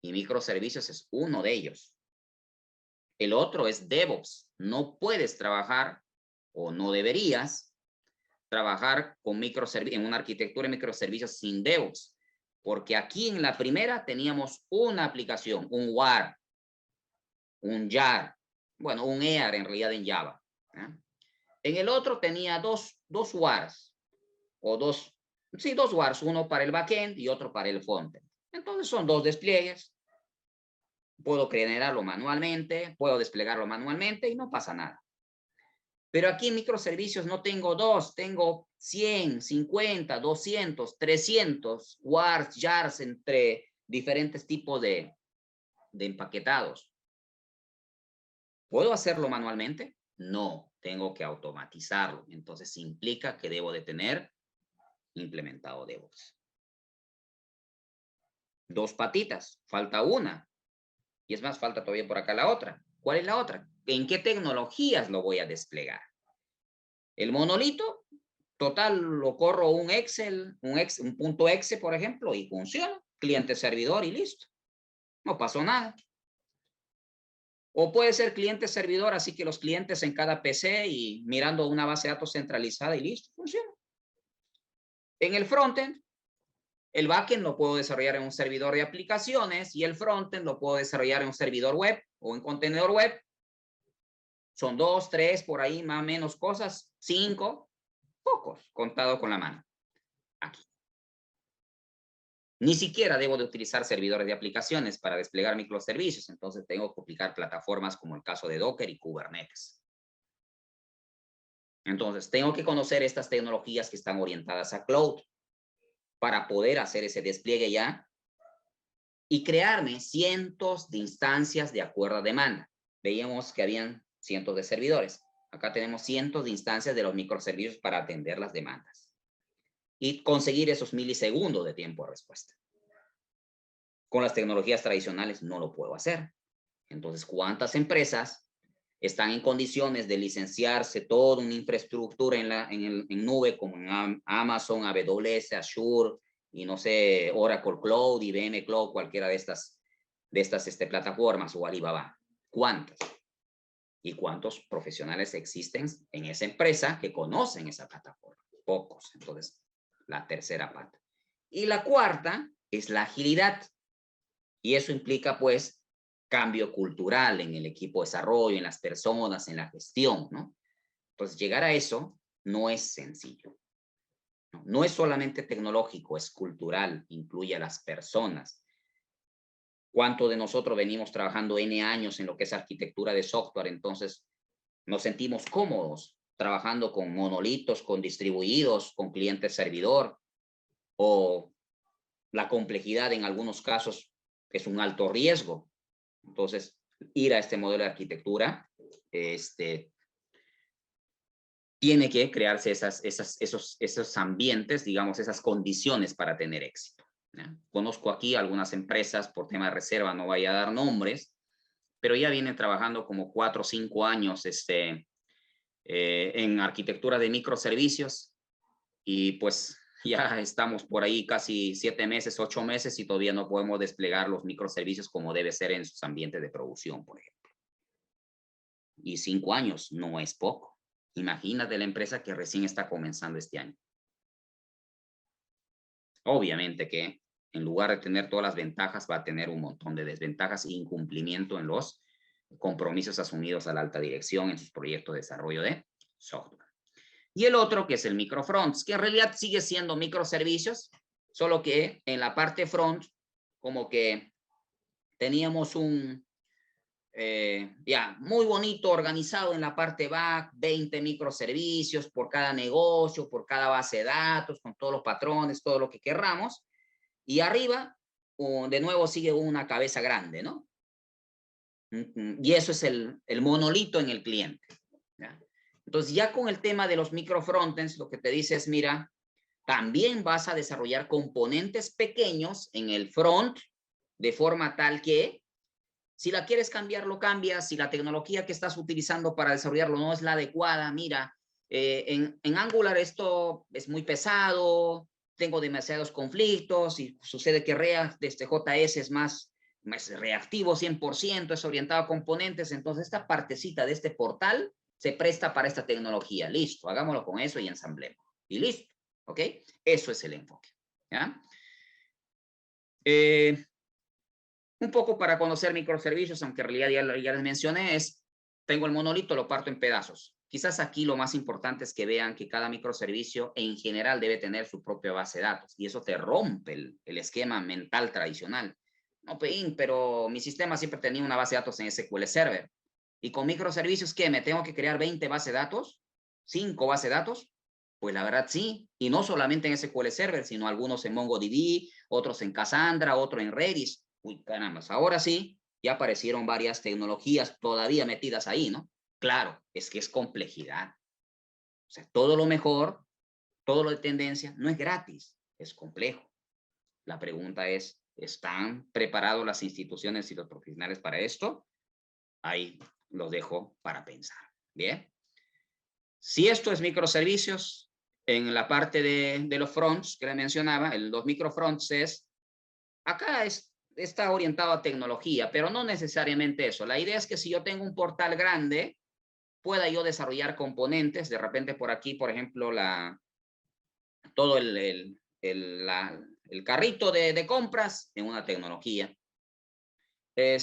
y microservicios es uno de ellos. El otro es DevOps. No puedes trabajar o no deberías trabajar con en una arquitectura de microservicios sin DevOps. Porque aquí en la primera teníamos una aplicación, un WAR, un JAR, bueno, un EAR en realidad en Java. ¿Eh? En el otro tenía dos WARs, o dos WARs, uno para el backend y otro para el frontend. Entonces son 2 despliegues. Puedo generarlo manualmente, puedo desplegarlo manualmente y no pasa nada. Pero aquí en microservicios no tengo 2, tengo 100, 50, 200, 300 WARs, JARs entre diferentes tipos de empaquetados. ¿Puedo hacerlo manualmente? No. tengo que automatizarlo. Entonces implica que debo de tener implementado DevOps. 2 patitas, falta una. Y es más, falta todavía por acá la otra. ¿Cuál es la otra? ¿En qué tecnologías lo voy a desplegar? El monolito, total, lo corro un Excel, un punto .exe, por ejemplo, y funciona. Cliente-servidor y listo. No pasó nada. O puede ser cliente-servidor, así que los clientes en cada PC y mirando una base de datos centralizada y listo, funciona. En el frontend, el backend lo puedo desarrollar en un servidor de aplicaciones y el frontend lo puedo desarrollar en un servidor web o en contenedor web. Son 2, 3, por ahí más o menos cosas, 5, pocos, contado con la mano. Aquí. Ni siquiera debo de utilizar servidores de aplicaciones para desplegar microservicios, entonces tengo que aplicar plataformas como el caso de Docker y Kubernetes. Entonces, tengo que conocer estas tecnologías que están orientadas a cloud para poder hacer ese despliegue ya y crearme cientos de instancias de acuerdo a demanda. Veíamos que habían cientos de servidores. Acá tenemos cientos de instancias de los microservicios para atender las demandas y conseguir esos milisegundos de tiempo de respuesta. Con las tecnologías tradicionales no lo puedo hacer. Entonces, ¿cuántas empresas están en condiciones de licenciarse toda una infraestructura en nube como en Amazon, AWS, Azure y no sé, Oracle Cloud, IBM Cloud, cualquiera de estas plataformas o Alibaba? ¿Cuántas? ¿Y cuántos profesionales existen en esa empresa que conocen esa plataforma? Pocos. Entonces, la tercera pata. Y la cuarta es la agilidad. Y eso implica, pues, cambio cultural en el equipo de desarrollo, en las personas, en la gestión, ¿no? Entonces, llegar a eso no es sencillo. No es solamente tecnológico, es cultural, incluye a las personas. ¿Cuánto de nosotros venimos trabajando N años en lo que es arquitectura de software? Entonces, nos sentimos cómodos trabajando con monolitos, con distribuidos, con cliente servidor, o la complejidad en algunos casos es un alto riesgo. Entonces, ir a este modelo de arquitectura, tiene que crearse esos ambientes, digamos, esas condiciones para tener éxito, ¿ya? Conozco aquí algunas empresas, por tema de reserva no vaya a dar nombres, pero ya vienen trabajando como 4 o 5 años en arquitectura de microservicios y pues ya estamos por ahí casi 7 meses, 8 meses y todavía no podemos desplegar los microservicios como debe ser en sus ambientes de producción, por ejemplo. Y 5 años no es poco. Imagínate la empresa que recién está comenzando este año. Obviamente que en lugar de tener todas las ventajas, va a tener un montón de desventajas e incumplimiento en los compromisos asumidos a la alta dirección en sus proyectos de desarrollo de software. Y el otro, que es el microfronts, que en realidad sigue siendo microservicios, solo que en la parte front, como que teníamos un, muy bonito, organizado en la parte back, 20 microservicios por cada negocio, por cada base de datos, con todos los patrones, todo lo que querramos. Y arriba, de nuevo, sigue una cabeza grande, ¿no? Y eso es el monolito en el cliente, ¿ya? Entonces, ya con el tema de los microfrontends, lo que te dice es, mira, también vas a desarrollar componentes pequeños en el front, de forma tal que, si la quieres cambiar, lo cambias. Si la tecnología que estás utilizando para desarrollarlo no es la adecuada, mira, en Angular esto es muy pesado, tengo demasiados conflictos y sucede que React, JS es más reactivo 100%, es orientado a componentes, entonces esta partecita de este portal se presta para esta tecnología. Listo, hagámoslo con eso y ensamblemos. Y listo, ¿ok? Eso es el enfoque, ¿ya? Un poco para conocer microservicios, aunque en realidad ya les mencioné, tengo el monolito, lo parto en pedazos. Quizás aquí lo más importante es que vean que cada microservicio en general debe tener su propia base de datos y eso te rompe el esquema mental tradicional. No, pero mi sistema siempre tenía una base de datos en SQL Server. Y con microservicios, ¿qué? ¿Me tengo que crear 20 bases de datos? ¿5 bases de datos? Pues la verdad sí. Y no solamente en SQL Server, sino algunos en MongoDB, otros en Cassandra, otro en Redis. Uy, caramba, ahora sí, ya aparecieron varias tecnologías todavía metidas ahí, ¿no? Claro, es que es complejidad. O sea, todo lo mejor, todo lo de tendencia, no es gratis, es complejo. La pregunta es, ¿están preparados las instituciones y los profesionales para esto? Ahí los dejo para pensar. Bien. Si esto es microservicios, en la parte de los fronts que le mencionaba, los microfronts es, acá está orientado a tecnología, pero no necesariamente eso. La idea es que si yo tengo un portal grande, pueda yo desarrollar componentes, de repente por aquí, por ejemplo, todo el carrito de compras en una tecnología. Qué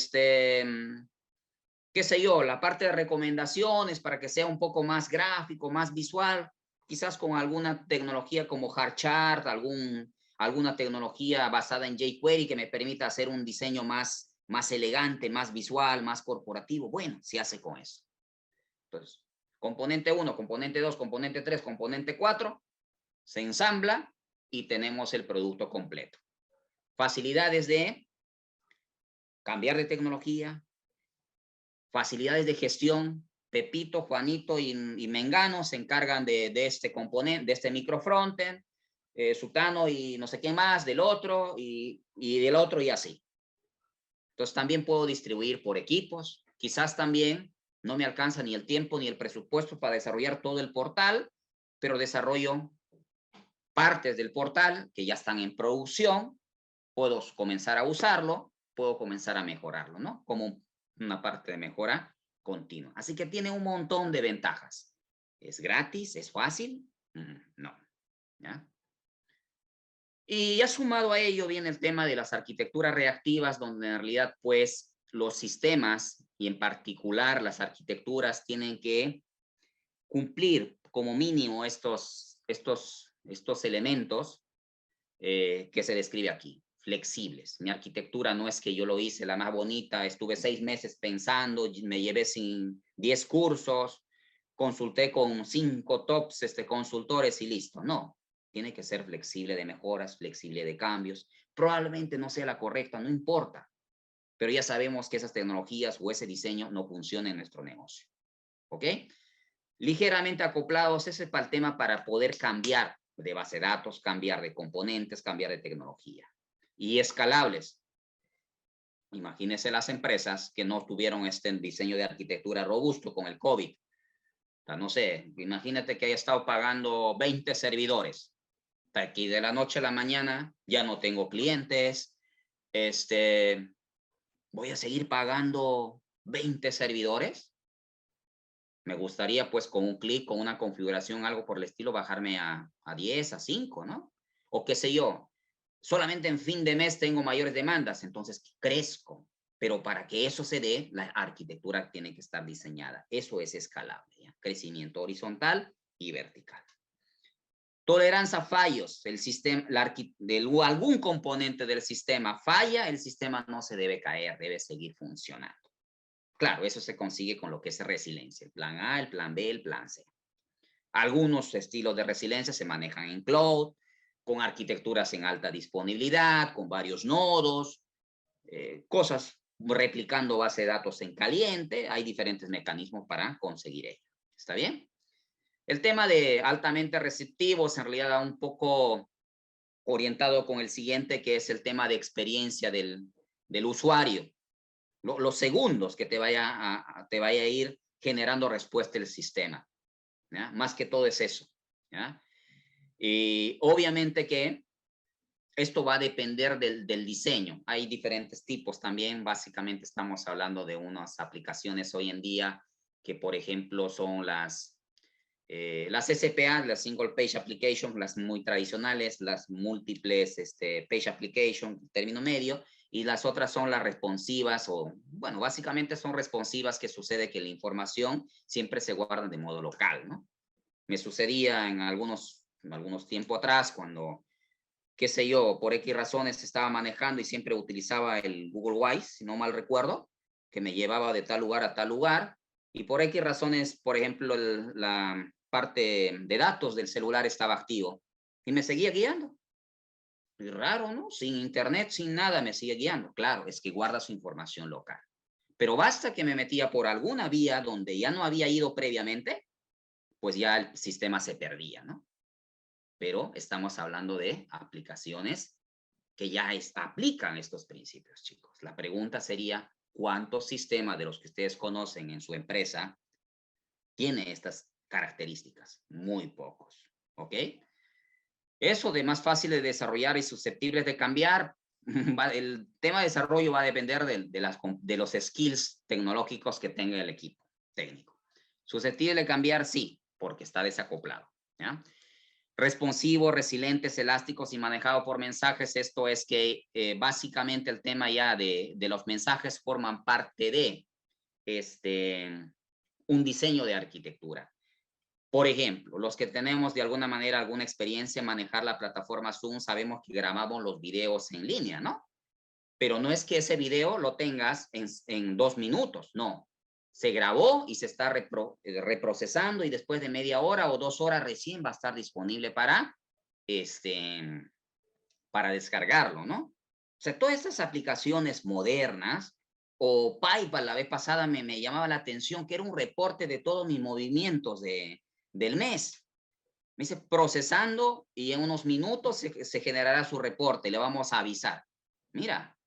sé yo, la parte de recomendaciones para que sea un poco más gráfico, más visual, quizás con alguna tecnología como Hardchart, alguna tecnología basada en jQuery que me permita hacer un diseño más elegante, más visual, más corporativo. Bueno, se hace con eso. Entonces, componente 1, componente 2, componente 3, componente 4, se ensambla y tenemos el producto completo. Facilidades de cambiar de tecnología, facilidades de gestión. Pepito, Juanito y Mengano se encargan de este componente, de este microfrontend, Sutano y no sé qué más, del otro y del otro y así. Entonces también puedo distribuir por equipos. Quizás también no me alcanza ni el tiempo ni el presupuesto para desarrollar todo el portal, pero desarrollo partes del portal que ya están en producción, puedo comenzar a usarlo, puedo comenzar a mejorarlo, ¿no? Como una parte de mejora continua. Así que tiene un montón de ventajas. ¿Es gratis? ¿Es fácil? No. ¿Ya? Y ya sumado a ello viene el tema de las arquitecturas reactivas, donde en realidad, pues, los sistemas y en particular las arquitecturas tienen que cumplir como mínimo estos elementos que se describe aquí, flexibles. Mi arquitectura no es que yo lo hice la más bonita, estuve 6 meses pensando, me llevé 10 cursos, consulté con 5 tops consultores y listo. No, tiene que ser flexible de mejoras, flexible de cambios. Probablemente no sea la correcta, no importa, pero ya sabemos que esas tecnologías o ese diseño no funciona en nuestro negocio. ¿Ok? Ligeramente acoplados, ese es para el tema para poder cambiar de base de datos, cambiar de componentes, cambiar de tecnología. Y escalables. Imagínense las empresas que no tuvieron este diseño de arquitectura robusto con el COVID. O sea, no sé, imagínate que haya estado pagando 20 servidores. Aquí de la noche a la mañana ya no tengo clientes. Voy a seguir pagando 20 servidores. Me gustaría, pues, con un clic, con una configuración, algo por el estilo, bajarme a 10, a 5, ¿no? O qué sé yo, solamente en fin de mes tengo mayores demandas, entonces crezco. Pero para que eso se dé, la arquitectura tiene que estar diseñada. Eso es escalable, ¿ya? Crecimiento horizontal y vertical. Tolerancia a fallos. El sistema, algún componente del sistema falla, el sistema no se debe caer, debe seguir funcionando. Claro, eso se consigue con lo que es resiliencia, el plan A, el plan B, el plan C. Algunos estilos de resiliencia se manejan en cloud, con arquitecturas en alta disponibilidad, con varios nodos, cosas replicando base de datos en caliente. Hay diferentes mecanismos para conseguir ello. ¿Está bien? El tema de altamente receptivos en realidad un poco orientado con el siguiente, que es el tema de experiencia del usuario. Los segundos que te vaya a ir generando respuesta el sistema. ¿Ya? Más que todo es eso. ¿Ya? Y obviamente que esto va a depender del diseño. Hay diferentes tipos también. Básicamente estamos hablando de unas aplicaciones hoy en día que, por ejemplo, son las SPA, las Single Page Application, las muy tradicionales, las múltiples Page Application, término medio, y las otras son las responsivas, o bueno, básicamente son responsivas, que sucede que la información siempre se guarda de modo local, ¿no? Me sucedía en algunos tiempo atrás cuando, qué sé yo, por X razones estaba manejando y siempre utilizaba el Google Wise, si no mal recuerdo, que me llevaba de tal lugar a tal lugar, y por X razones, por ejemplo, la parte de datos del celular estaba activo y me seguía guiando. Y raro, ¿no? Sin internet, sin nada, me sigue guiando. Claro, es que guarda su información local. Pero basta que me metía por alguna vía donde ya no había ido previamente, pues ya el sistema se perdía, ¿no? Pero estamos hablando de aplicaciones que ya aplican estos principios, chicos. La pregunta sería, ¿cuántos sistemas de los que ustedes conocen en su empresa tiene estas características? Muy pocos, ¿ok? Eso de más fácil de desarrollar y susceptibles de cambiar, el tema de desarrollo va a depender de los skills tecnológicos que tenga el equipo técnico. Susceptible de cambiar, sí, porque está desacoplado, ¿ya? Responsivo, resilientes, elásticos y manejado por mensajes. Esto es que básicamente el tema ya de los mensajes forman parte de un diseño de arquitectura. Por ejemplo, los que tenemos de alguna manera alguna experiencia en manejar la plataforma Zoom, sabemos que grabamos los videos en línea, ¿no? Pero no es que ese video lo tengas en 2 minutos, no. Se grabó y se está reprocesando y después de media hora o 2 horas recién va a estar disponible para descargarlo, ¿no? O sea, todas estas aplicaciones modernas, o PayPal la vez pasada me llamaba la atención, que era un reporte de todos mis movimientos del mes. Me dice, procesando y en unos minutos se generará su reporte, le vamos a avisar. Mira,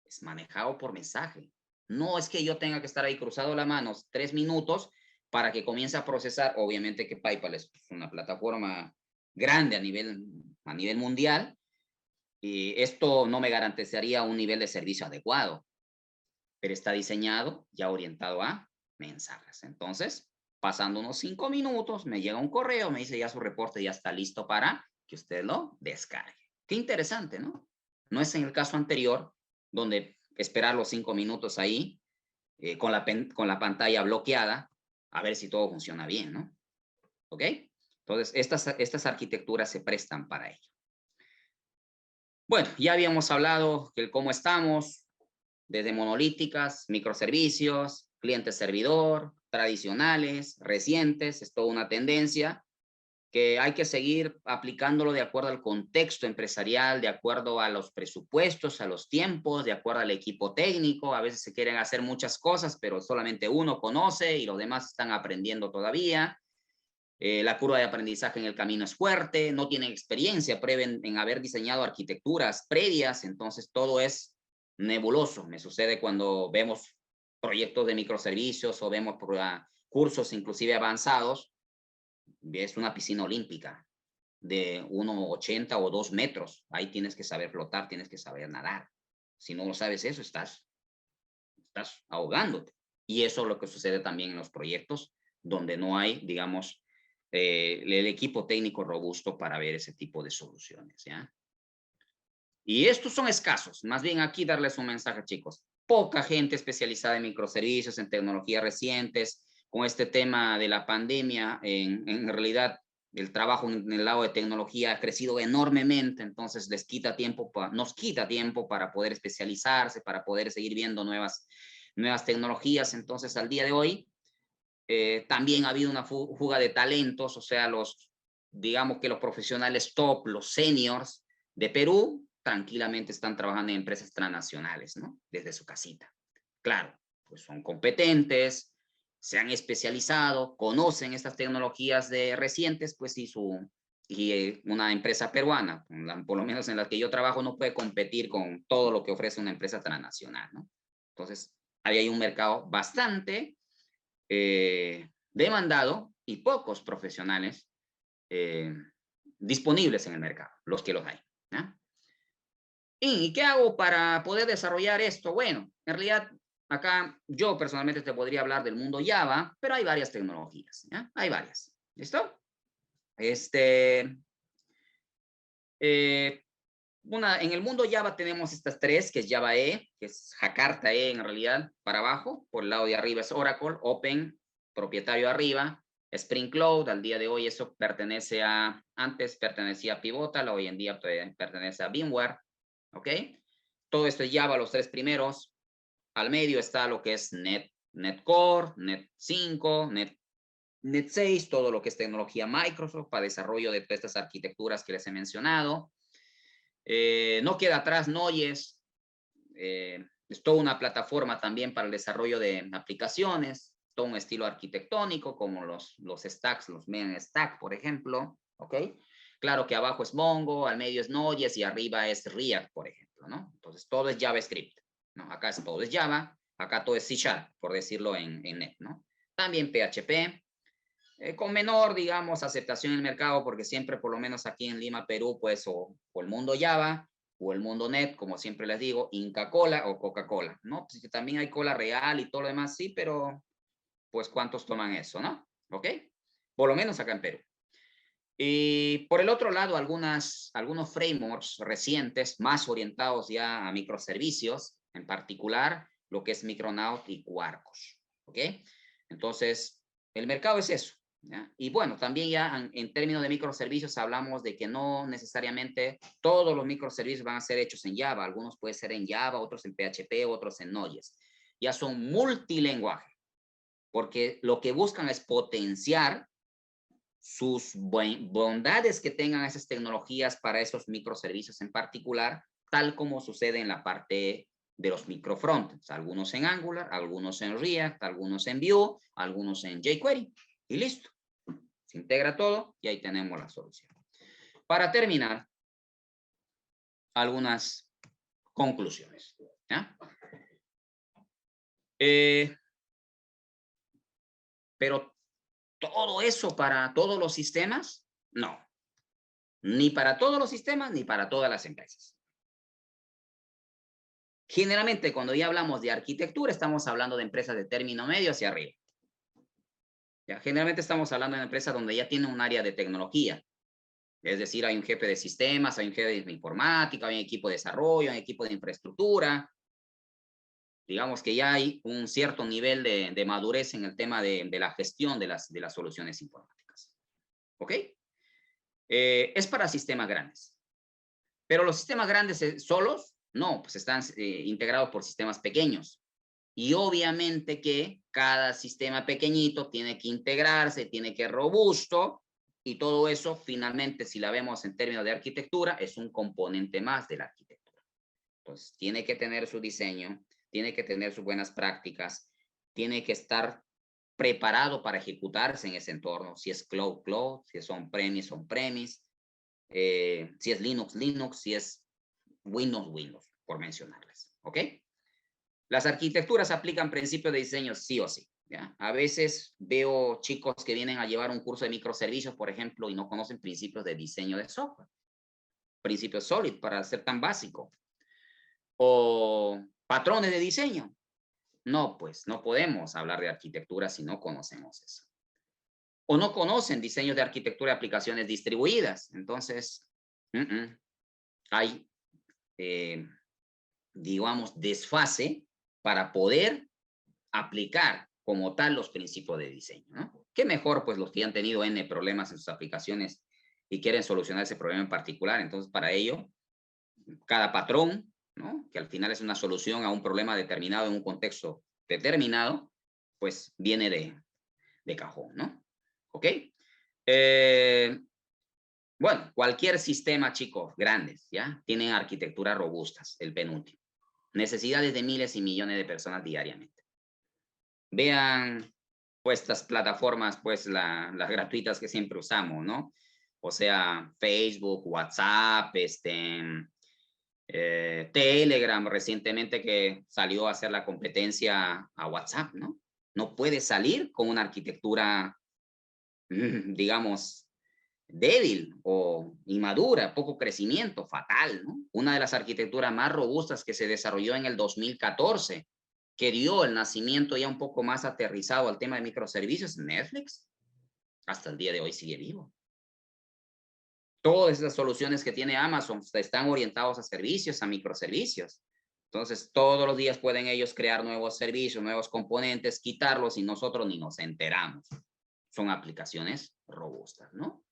es manejado por mensaje. No es que yo tenga que estar ahí cruzado las manos 3 minutos para que comience a procesar. Obviamente que PayPal es una plataforma grande a nivel mundial y esto no me garantizaría un nivel de servicio adecuado, pero está diseñado ya orientado a mensajes. Entonces, pasando unos 5 minutos, me llega un correo, me dice ya su reporte ya está listo para que usted lo descargue. Qué interesante, ¿no? No es en el caso anterior, donde esperar los 5 minutos ahí, con la pantalla bloqueada, a ver si todo funciona bien, ¿no? ¿Ok? Entonces, estas arquitecturas se prestan para ello. Bueno, ya habíamos hablado del cómo estamos, desde monolíticas, microservicios, cliente-servidor, tradicionales, recientes, es toda una tendencia que hay que seguir aplicándolo de acuerdo al contexto empresarial, de acuerdo a los presupuestos, a los tiempos, de acuerdo al equipo técnico. A veces se quieren hacer muchas cosas, pero solamente uno conoce y los demás están aprendiendo todavía. La curva de aprendizaje en el camino es fuerte, no tienen experiencia previa en haber diseñado arquitecturas previas, entonces todo es nebuloso. Me sucede cuando vemos proyectos de microservicios o vemos cursos inclusive avanzados, es una piscina olímpica de 1,80 o 2 metros. Ahí tienes que saber flotar, tienes que saber nadar. Si no lo sabes eso, estás ahogándote. Y eso es lo que sucede también en los proyectos donde no hay, digamos, el equipo técnico robusto para ver ese tipo de soluciones, ¿ya? Y estos son escasos. Más bien aquí darles un mensaje, chicos. Poca gente especializada en microservicios, en tecnologías recientes. Con este tema de la pandemia, en realidad el trabajo en el lado de tecnología ha crecido enormemente, entonces nos quita tiempo para poder especializarse, para poder seguir viendo nuevas tecnologías. Entonces, al día de hoy, también ha habido una fuga de talentos, o sea, digamos que los profesionales top, los seniors de Perú, tranquilamente están trabajando en empresas transnacionales, ¿no? Desde su casita. Claro, pues son competentes, se han especializado, conocen estas tecnologías recientes, pues y una empresa peruana, por lo menos en la que yo trabajo, no puede competir con todo lo que ofrece una empresa transnacional, ¿no? Entonces, ahí hay un mercado bastante demandado y pocos profesionales disponibles en el mercado, los que los hay, ¿no? ¿Y qué hago para poder desarrollar esto? Bueno, en realidad acá yo personalmente te podría hablar del mundo Java, pero hay varias tecnologías, ¿ya? Hay varias. ¿Listo? En el mundo Java tenemos estas 3, que es Java E, que es Jakarta E en realidad, para abajo. Por el lado de arriba es Oracle, Open, propietario arriba. Spring Cloud, al día de hoy eso antes pertenecía a Pivotal, hoy en día pertenece a VMware. ¿Ok? Todo esto es Java, los 3 primeros. Al medio está lo que es Net Core, Net 5, Net 6, todo lo que es tecnología Microsoft para desarrollo de todas estas arquitecturas que les he mencionado. No queda atrás Noyes, Es toda una plataforma también para el desarrollo de aplicaciones, todo un estilo arquitectónico como los stacks, los main stack, por ejemplo, ¿ok? Claro que abajo es Mongo, al medio es Node.js y arriba es React, por ejemplo, ¿no? Entonces todo es JavaScript, ¿no? Acá es todo es Java, acá todo es C#, por decirlo en net, ¿no? También PHP, con menor, digamos, aceptación en el mercado, porque siempre, por lo menos aquí en Lima, Perú, pues, o el mundo Java, o el mundo net, como siempre les digo, Inca Cola o Coca-Cola, ¿no? Pues también hay cola real y todo lo demás, sí, pero, pues, ¿cuántos toman eso, no? ¿Ok? Por lo menos acá en Perú. Y por el otro lado, algunos frameworks recientes, más orientados ya a microservicios, en particular, lo que es Micronaut y Quarkus, ¿ok? Entonces, el mercado es eso, ¿ya? Y bueno, también ya en términos de microservicios hablamos de que no necesariamente todos los microservicios van a ser hechos en Java. Algunos pueden ser en Java, otros en PHP, otros en Node.js. Ya son multilenguaje, porque lo que buscan es potenciar sus bondades que tengan esas tecnologías para esos microservicios en particular, tal como sucede en la parte de los microfrontends, algunos en Angular, algunos en React, algunos en Vue, algunos en jQuery, y listo. Se integra todo y ahí tenemos la solución. Para terminar, algunas conclusiones, ¿ya? Pero todo eso para todos los sistemas, no. Ni para todos los sistemas, ni para todas las empresas. Generalmente, cuando ya hablamos de arquitectura, estamos hablando de empresas de término medio hacia arriba. ¿Ya? Generalmente estamos hablando de empresas donde ya tienen un área de tecnología. Es decir, hay un jefe de sistemas, hay un jefe de informática, hay un equipo de desarrollo, hay un equipo de infraestructura. Digamos que ya hay un cierto nivel de madurez en el tema de la gestión de las soluciones informáticas. ¿Ok? Es para sistemas grandes. Pero los sistemas grandes solos, no, pues están integrados por sistemas pequeños. Y obviamente que cada sistema pequeñito tiene que integrarse, tiene que ser robusto, y todo eso finalmente, si la vemos en términos de arquitectura, es un componente más de la arquitectura. Entonces, tiene que tener su diseño, tiene que tener sus buenas prácticas, tiene que estar preparado para ejecutarse en ese entorno, si es cloud, cloud, si es on-premise, on-premise, si es Linux, Linux, si es Windows, Windows, por mencionarles, ¿ok? Las arquitecturas aplican principios de diseño sí o sí, ¿ya? A veces veo chicos que vienen a llevar un curso de microservicios, por ejemplo, y no conocen principios de diseño de software, principios SOLID para ser tan básico, o patrones de diseño. No, pues no podemos hablar de arquitectura si no conocemos eso. O no conocen diseños de arquitectura de aplicaciones distribuidas. Entonces, hay, digamos, desfase para poder aplicar como tal los principios de diseño, ¿no? Qué mejor, pues, los que han tenido N problemas en sus aplicaciones y quieren solucionar ese problema en particular. Entonces, para ello, cada patrón, ¿no? Que al final es una solución a un problema determinado en un contexto determinado, pues, viene de cajón, ¿no? ¿Ok? Bueno, cualquier sistema, chicos, grandes, ¿ya? Tienen arquitecturas robustas, el penúltimo. Necesidades de miles y millones de personas diariamente. Vean, pues, estas plataformas, pues, las gratuitas que siempre usamos, ¿no? O sea, Facebook, WhatsApp, Telegram, recientemente que salió a hacer la competencia a WhatsApp, ¿no? No puede salir con una arquitectura, digamos, débil o inmadura, poco crecimiento, fatal, ¿no? Una de las arquitecturas más robustas que se desarrolló en el 2014, que dio el nacimiento ya un poco más aterrizado al tema de microservicios, Netflix, hasta el día de hoy sigue vivo. Todas esas soluciones que tiene Amazon están orientados a servicios, a microservicios. Entonces, todos los días pueden ellos crear nuevos servicios, nuevos componentes, quitarlos y nosotros ni nos enteramos. Son aplicaciones robustas, ¿no?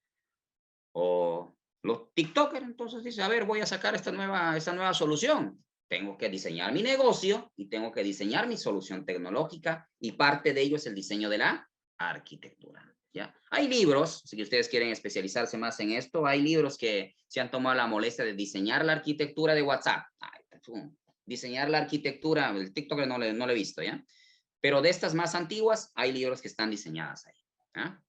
O los TikTokers, entonces dice, a ver, voy a sacar esta nueva solución. Tengo que diseñar mi negocio y tengo que diseñar mi solución tecnológica y parte de ello es el diseño de la arquitectura. ¿Ya? Hay libros, si ustedes quieren especializarse más en esto, hay libros que se han tomado la molestia de diseñar la arquitectura de WhatsApp. Ay, diseñar la arquitectura, el TikTok no le he visto, ¿ya? Pero de estas más antiguas, hay libros que están diseñadas ahí, ¿ya?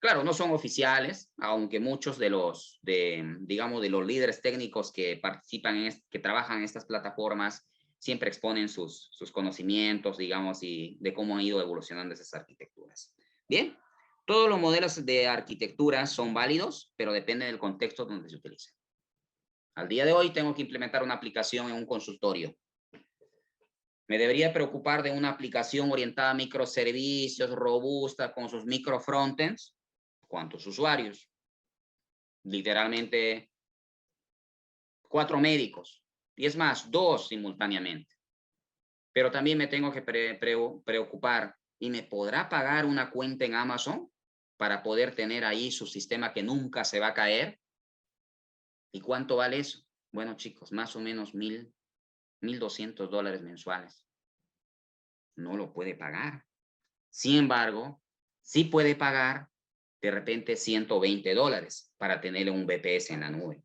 Claro, no son oficiales, aunque muchos de los, digamos, de los líderes técnicos que participan, que trabajan en estas plataformas, siempre exponen sus conocimientos, digamos, y de cómo han ido evolucionando esas arquitecturas. Bien, todos los modelos de arquitectura son válidos, pero depende del contexto donde se utilicen. Al día de hoy tengo que implementar una aplicación en un consultorio. Me debería preocupar de una aplicación orientada a microservicios, robusta, con sus micro frontends. ¿Cuántos usuarios? Literalmente 4 médicos. Y es más, 2 simultáneamente. Pero también me tengo que preocupar. ¿Y me podrá pagar una cuenta en Amazon para poder tener ahí su sistema que nunca se va a caer? ¿Y cuánto vale eso? Bueno, chicos, más o menos $1,200 mensuales. No lo puede pagar. Sin embargo, sí puede pagar de repente $120 para tener un VPS en la nube.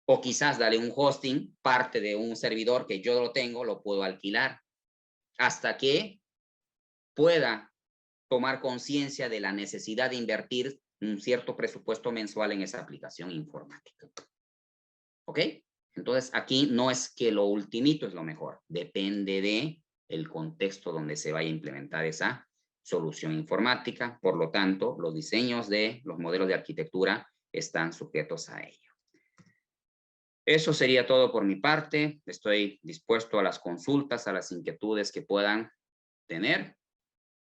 O quizás darle un hosting, parte de un servidor que yo lo tengo, lo puedo alquilar hasta que pueda tomar conciencia de la necesidad de invertir un cierto presupuesto mensual en esa aplicación informática. ¿Ok? Entonces, aquí no es que lo ultimito es lo mejor, depende de el contexto donde se vaya a implementar esa solución informática. Por lo tanto, los diseños de los modelos de arquitectura están sujetos a ello. Eso sería todo por mi parte. Estoy dispuesto a las consultas, a las inquietudes que puedan tener.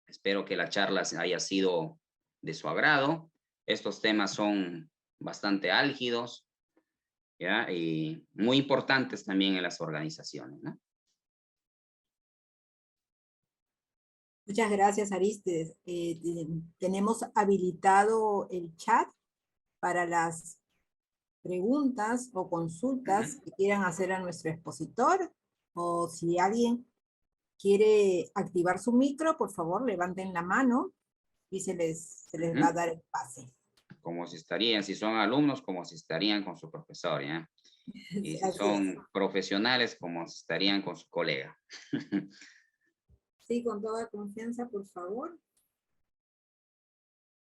Espero que la charla haya sido de su agrado. Estos temas son bastante álgidos, ¿ya? Y muy importantes también en las organizaciones, ¿no? Muchas gracias, Aristes. Tenemos habilitado el chat para las preguntas o consultas que quieran hacer a nuestro expositor, o si alguien quiere activar su micro, por favor, levanten la mano y se les va a dar el pase. Como si estarían, si son alumnos, como si estarían con su profesor, ¿ya? Y si son profesionales, como si estarían con su colega. Sí, con toda confianza, por favor.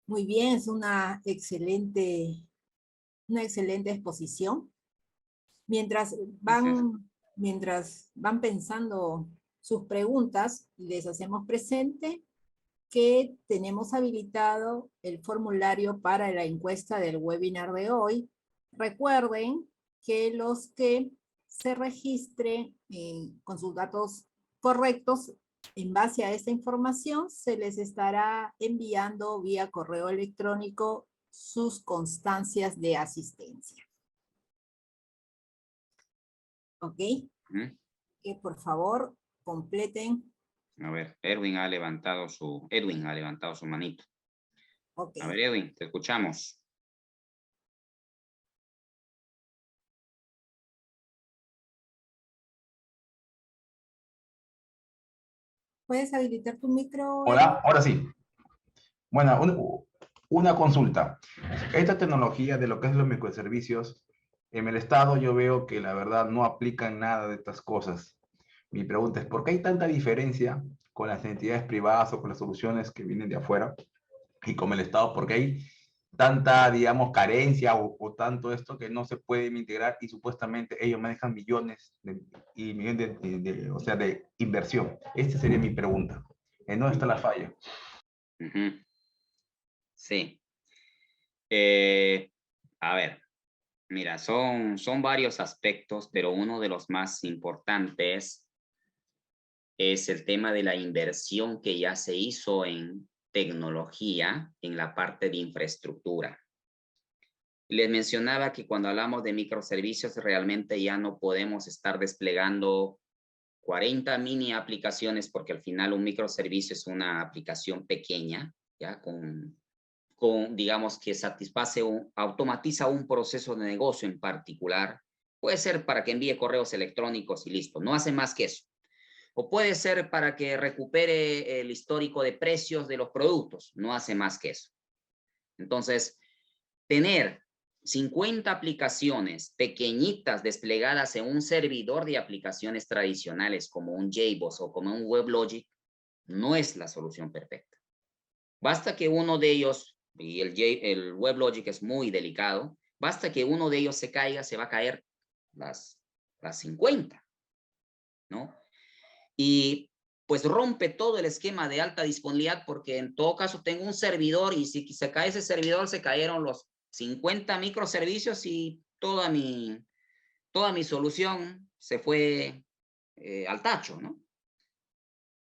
Muy bien, es una excelente exposición. Mientras van pensando sus preguntas, les hacemos presente que tenemos habilitado el formulario para la encuesta del webinar de hoy. Recuerden que los que se registren con sus datos correctos, en base a esta información, se les estará enviando vía correo electrónico sus constancias de asistencia. ¿Ok? Que por favor completen. A ver, Edwin ha levantado su manito. Okay. A ver, Edwin, te escuchamos. ¿Puedes habilitar tu micro? Hola, ahora sí. Bueno, una consulta. Esta tecnología de lo que es los microservicios, en el Estado yo veo que la verdad no aplican nada de estas cosas. Mi pregunta es, ¿por qué hay tanta diferencia con las entidades privadas o con las soluciones que vienen de afuera y con el Estado? ¿Por qué hay tanta, digamos, carencia o tanto esto que no se puede integrar y supuestamente ellos manejan millones y millones o sea, de inversión? Esta sería mi pregunta. ¿En dónde está la falla? Sí. A ver, mira, son varios aspectos, pero uno de los más importantes es el tema de la inversión que ya se hizo en tecnología en la parte de infraestructura. Les mencionaba que cuando hablamos de microservicios realmente ya no podemos estar desplegando 40 mini aplicaciones porque al final un microservicio es una aplicación pequeña, ya con digamos que satisface automatiza un proceso de negocio en particular. Puede ser para que envíe correos electrónicos y listo, no hace más que eso. O puede ser para que recupere el histórico de precios de los productos, no hace más que eso. Entonces, tener 50 aplicaciones pequeñitas desplegadas en un servidor de aplicaciones tradicionales como un JBoss o como un WebLogic no es la solución perfecta. Basta que uno de ellos, y el WebLogic es muy delicado, basta que uno de ellos se caiga, se va a caer las 50, ¿no? Y pues rompe todo el esquema de alta disponibilidad, porque en todo caso tengo un servidor y si se cae ese servidor, se cayeron los 50 microservicios y toda mi solución se fue al tacho, ¿no?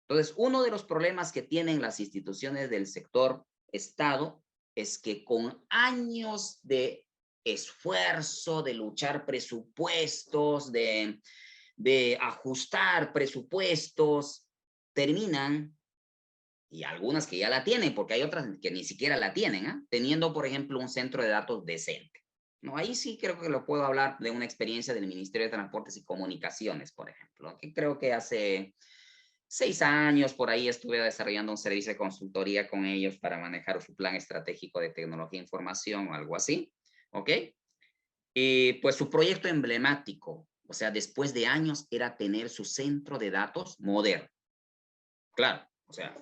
Entonces, uno de los problemas que tienen las instituciones del sector Estado es que con años de esfuerzo, de luchar presupuestos, de ajustar presupuestos, terminan, y algunas que ya la tienen, porque hay otras que ni siquiera la tienen, ¿eh? Teniendo, por ejemplo, un centro de datos decente. No, ahí sí creo que lo puedo hablar de una experiencia del Ministerio de Transportes y Comunicaciones, por ejemplo, que creo que hace 6 años por ahí estuve desarrollando un servicio de consultoría con ellos para manejar su plan estratégico de tecnología e información o algo así, ¿ok? Y pues su proyecto emblemático, o sea, después de años, era tener su centro de datos moderno. Claro, o sea,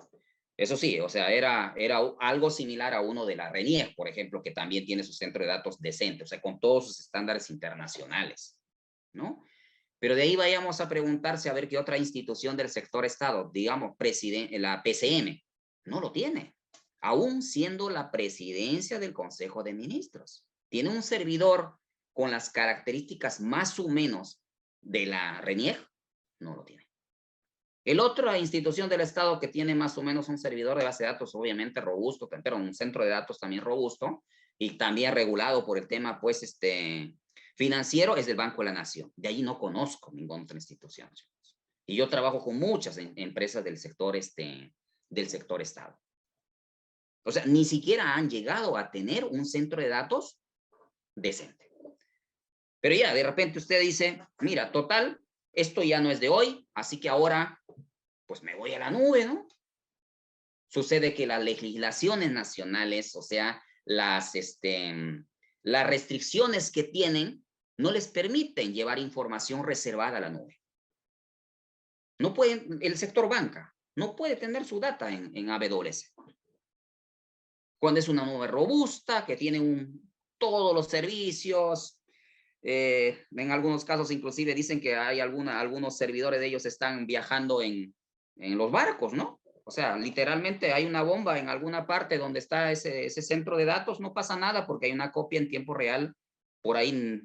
eso sí, o sea, era algo similar a uno de la RENIEC, por ejemplo, que también tiene su centro de datos decente, o sea, con todos sus estándares internacionales, ¿no? Pero de ahí vayamos a preguntarse a ver qué otra institución del sector Estado, digamos, la PCM, no lo tiene, aún siendo la presidencia del Consejo de Ministros. Tiene un servidor con las características más o menos de la RENIEC, no lo tiene. El otra institución del Estado que tiene más o menos un servidor de base de datos, obviamente robusto, pero un centro de datos también robusto y también regulado por el tema, pues, financiero, es el Banco de la Nación. De ahí no conozco ninguna otra institución. Y yo trabajo con muchas empresas del sector Estado. O sea, ni siquiera han llegado a tener un centro de datos decente. Pero ya, de repente usted dice, mira, total, esto ya no es de hoy, así que ahora, pues me voy a la nube, ¿no? Sucede que las legislaciones nacionales, o sea, las restricciones que tienen, no les permiten llevar información reservada a la nube. No pueden, el sector banca no puede tener su data en AWS. Cuando es una nube robusta, que tiene todos los servicios, en algunos casos inclusive dicen que hay algunos servidores de ellos están viajando en los barcos, ¿no? O sea, literalmente hay una bomba en alguna parte donde está ese centro de datos, no pasa nada porque hay una copia en tiempo real por ahí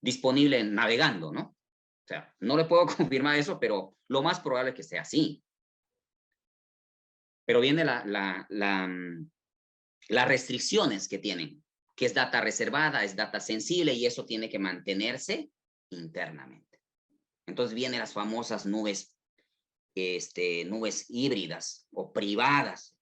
disponible navegando, ¿no? O sea, no le puedo confirmar eso, pero lo más probable es que sea así. Pero viene las restricciones que tienen, que es data reservada, es data sensible y eso tiene que mantenerse internamente. Entonces vienen las famosas nubes híbridas o privadas.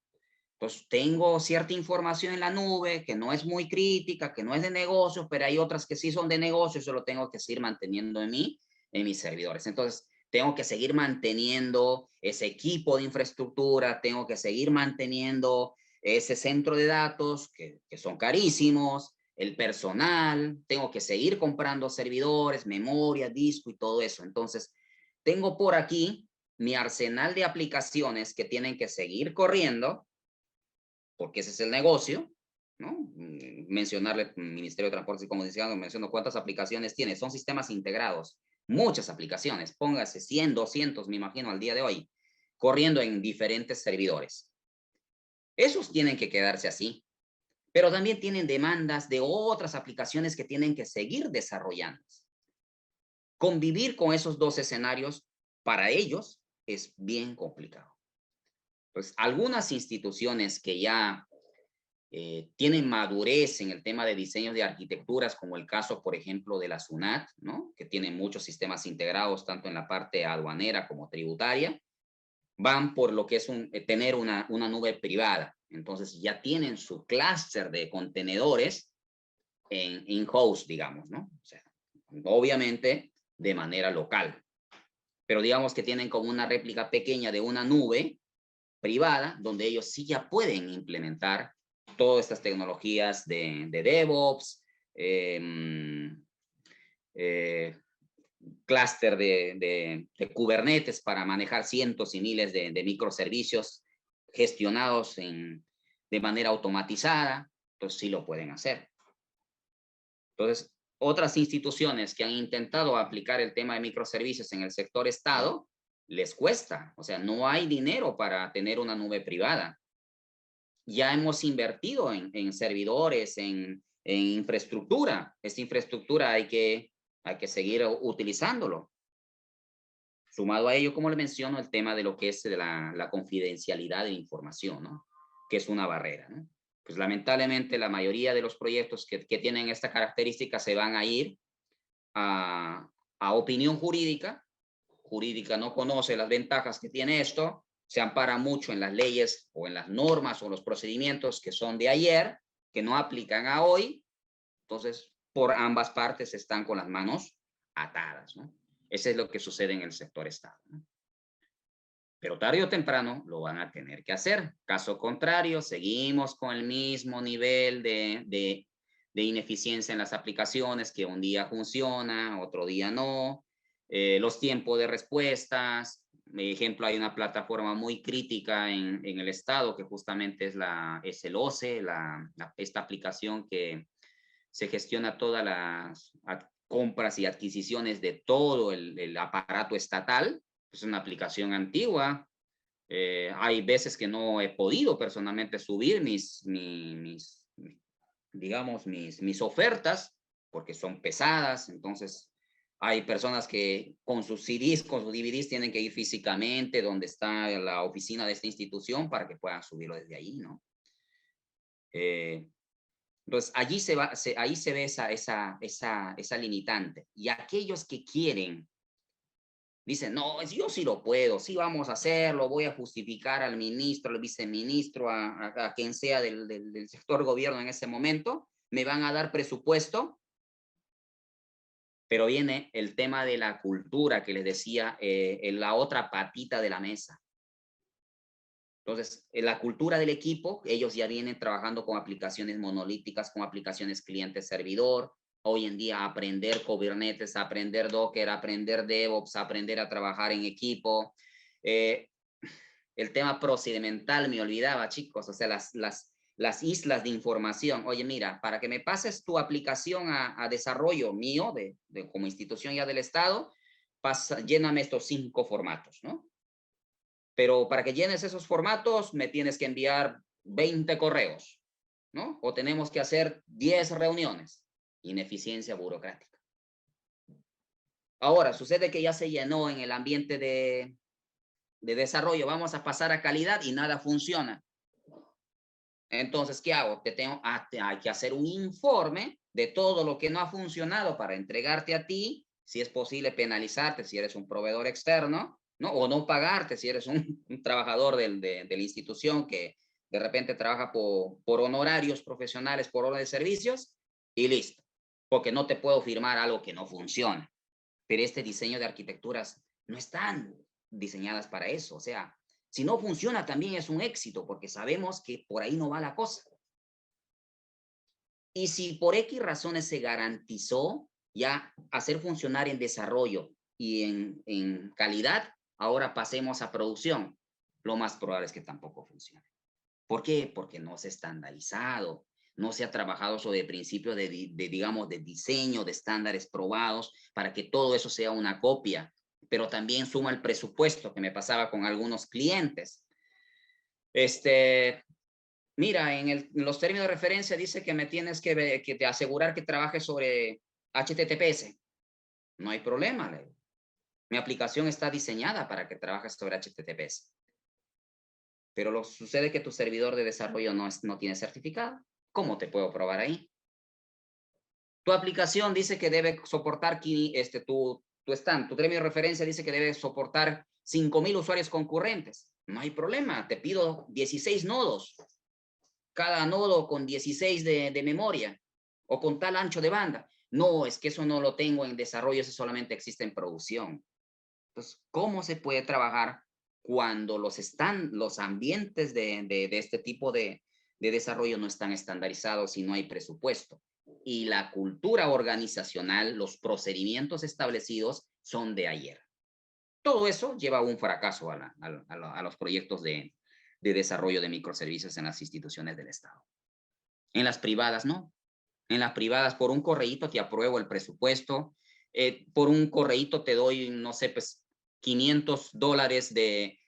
Entonces tengo cierta información en la nube que no es muy crítica, que no es de negocio, pero hay otras que sí son de negocio y eso lo tengo que seguir manteniendo en mis servidores. Entonces tengo que seguir manteniendo ese equipo de infraestructura, tengo que seguir manteniendo ese centro de datos que son carísimos, el personal, tengo que seguir comprando servidores, memoria, disco y todo eso. Entonces tengo por aquí mi arsenal de aplicaciones que tienen que seguir corriendo, porque ese es el negocio, ¿no? Mencionarle Ministerio de Transportes y Comunicaciones, menciono cuántas aplicaciones tiene, son sistemas integrados, muchas aplicaciones, póngase 100, 200, me imagino, al día de hoy, corriendo en diferentes servidores. Esos tienen que quedarse así, pero también tienen demandas de otras aplicaciones que tienen que seguir desarrollando. Convivir con esos dos escenarios, para ellos, es bien complicado. Pues algunas instituciones que ya tienen madurez en el tema de diseño de arquitecturas, como el caso, por ejemplo, de la SUNAT, ¿no? Que tiene muchos sistemas integrados, tanto en la parte aduanera como tributaria, van por lo que es tener una nube privada. Entonces ya tienen su clúster de contenedores in-house, digamos, ¿no? O sea, obviamente de manera local. Pero digamos que tienen como una réplica pequeña de una nube privada, donde ellos sí ya pueden implementar todas estas tecnologías de DevOps, clúster de Kubernetes para manejar cientos y miles de microservicios gestionados de manera automatizada. Entonces sí lo pueden hacer. Entonces, otras instituciones que han intentado aplicar el tema de microservicios en el sector Estado, les cuesta. O sea, no hay dinero para tener una nube privada. Ya hemos invertido en servidores, en infraestructura. Esta infraestructura hay que seguir utilizándolo. Sumado a ello, como le menciono, el tema de lo que es la confidencialidad de la información, ¿no? Que es una barrera, ¿no? Pues lamentablemente la mayoría de los proyectos que tienen esta característica se van a ir a opinión jurídica. Jurídica no conoce las ventajas que tiene esto, se ampara mucho en las leyes o en las normas o los procedimientos que son de ayer, que no aplican a hoy. Entonces, por ambas partes están con las manos atadas, ¿no? Eso es lo que sucede en el sector Estado, ¿no? Pero tarde o temprano lo van a tener que hacer. Caso contrario, seguimos con el mismo nivel de ineficiencia en las aplicaciones, que un día funciona, otro día no. Los tiempos de respuestas. Por ejemplo, hay una plataforma muy crítica en el Estado que justamente es el OCE, esta aplicación que se gestiona todas las compras y adquisiciones de todo el aparato estatal. Es una aplicación antigua. Hay veces que no he podido personalmente subir mis ofertas porque son pesadas. Entonces, hay personas que con sus CDs, con sus DVDs, tienen que ir físicamente donde está la oficina de esta institución para que puedan subirlo desde ahí, ¿no? Entonces, ahí se ve esa limitante. Y aquellos que quieren, dicen, no, yo sí lo puedo, sí vamos a hacerlo, voy a justificar al ministro, al viceministro, a quien sea del sector gobierno en ese momento, me van a dar presupuesto. Pero viene el tema de la cultura que les decía, en la otra patita de la mesa. Entonces, en la cultura del equipo, ellos ya vienen trabajando con aplicaciones monolíticas, con aplicaciones cliente-servidor. Hoy en día aprender Kubernetes, aprender Docker, aprender DevOps, aprender a trabajar en equipo. El tema procedimental me olvidaba, chicos, o sea, las islas de información. Oye, mira, para que me pases tu aplicación a desarrollo mío, como institución ya del Estado, lléname estos 5 formatos, ¿no? Pero para que llenes esos formatos, me tienes que enviar 20 correos, ¿no? O tenemos que hacer 10 reuniones. Ineficiencia burocrática. Ahora, sucede que ya se llenó en el ambiente de desarrollo. Vamos a pasar a calidad y nada funciona. Entonces, ¿qué hago? Hay que hacer un informe de todo lo que no ha funcionado para entregarte a ti, si es posible penalizarte si eres un proveedor externo, ¿no? O no pagarte si eres un trabajador de la institución que de repente trabaja por honorarios profesionales, por hora de servicios, y listo. Porque no te puedo firmar algo que no funciona. Pero este diseño de arquitecturas no están diseñadas para eso. O sea, si no funciona también es un éxito porque sabemos que por ahí no va la cosa. Y si por X razones se garantizó ya hacer funcionar en desarrollo y en calidad, ahora pasemos a producción. Lo más probable es que tampoco funcione. ¿Por qué? Porque no se ha estandarizado, no se ha trabajado sobre principios digamos, de diseño, de estándares probados, para que todo eso sea una copia. Pero también suma el presupuesto que me pasaba con algunos clientes. Mira, en los términos de referencia dice que me tienes que te asegurar que trabajes sobre HTTPS. No hay problema, le digo. Mi aplicación está diseñada para que trabajes sobre HTTPS. Pero sucede que tu servidor de desarrollo no tiene certificado. ¿Cómo te puedo probar ahí? Tu aplicación dice que debe soportar tu término de referencia dice que debe soportar 5,000 usuarios concurrentes. No hay problema, te pido 16 nodos. Cada nodo con 16 de memoria o con tal ancho de banda. No, es que eso no lo tengo en desarrollo, eso solamente existe en producción. Entonces, ¿cómo se puede trabajar cuando los ambientes de este tipo de de desarrollo no están estandarizados y no hay presupuesto. Y la cultura organizacional, los procedimientos establecidos son de ayer. Todo eso lleva a un fracaso a los proyectos de desarrollo de microservicios en las instituciones del Estado. En las privadas, no. En las privadas, por un correíto te apruebo el presupuesto, por un correíto te doy, no sé, pues $500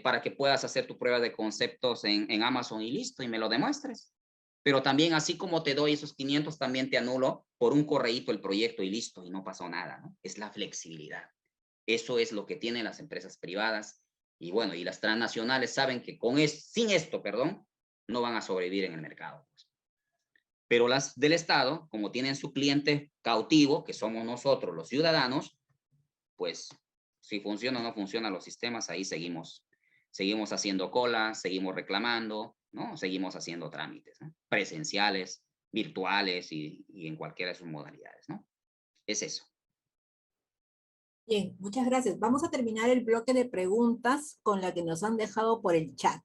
para que puedas hacer tu prueba de conceptos en Amazon y listo, y me lo demuestres. Pero también, así como te doy esos 500, también te anulo por un correíto el proyecto y listo, y no pasó nada, ¿no? Es la flexibilidad. Eso es lo que tienen las empresas privadas. Y bueno, y las transnacionales saben que sin esto, no van a sobrevivir en el mercado. Pero las del Estado, como tienen su cliente cautivo, que somos nosotros los ciudadanos, pues si funciona o no funcionan los sistemas, ahí seguimos haciendo cola, seguimos reclamando, ¿no? Seguimos haciendo trámites, ¿no? Presenciales, virtuales y en cualquiera de sus modalidades, ¿no? Es eso. Bien, muchas gracias. Vamos a terminar el bloque de preguntas con la que nos han dejado por el chat.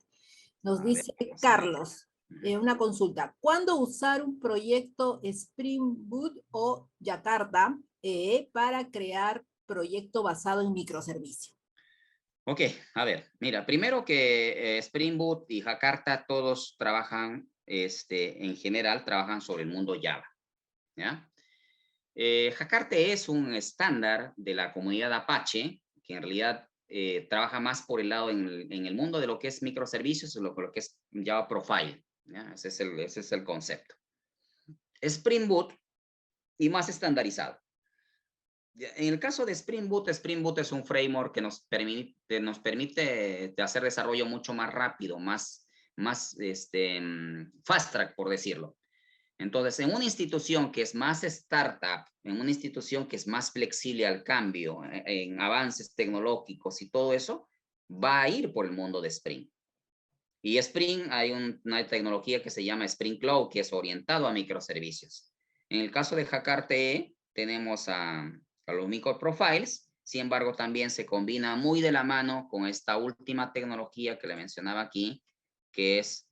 Nos dice Carlos, una consulta. ¿Cuándo usar un proyecto Spring Boot o Jakarta para crear proyecto basado en microservicio? Ok, a ver, mira, primero que Spring Boot y Jakarta todos trabajan, en general, trabajan sobre el mundo Java, ¿ya? Jakarta es un estándar de la comunidad Apache, que en realidad trabaja más por el lado en el mundo de lo que es microservicios, lo que es Java Profile, ¿ya? Ese es el concepto. Spring Boot y más estandarizado. En el caso de Spring Boot es un framework que nos permite hacer desarrollo mucho más rápido, más fast track, por decirlo. Entonces, en una institución que es más startup, en una institución que es más flexible al cambio, en avances tecnológicos y todo eso, va a ir por el mundo de Spring. Y Spring, hay una tecnología que se llama Spring Cloud, que es orientado a microservicios. En el caso de Jakarta, tenemos a los microprofiles, sin embargo, también se combina muy de la mano con esta última tecnología que le mencionaba aquí, que es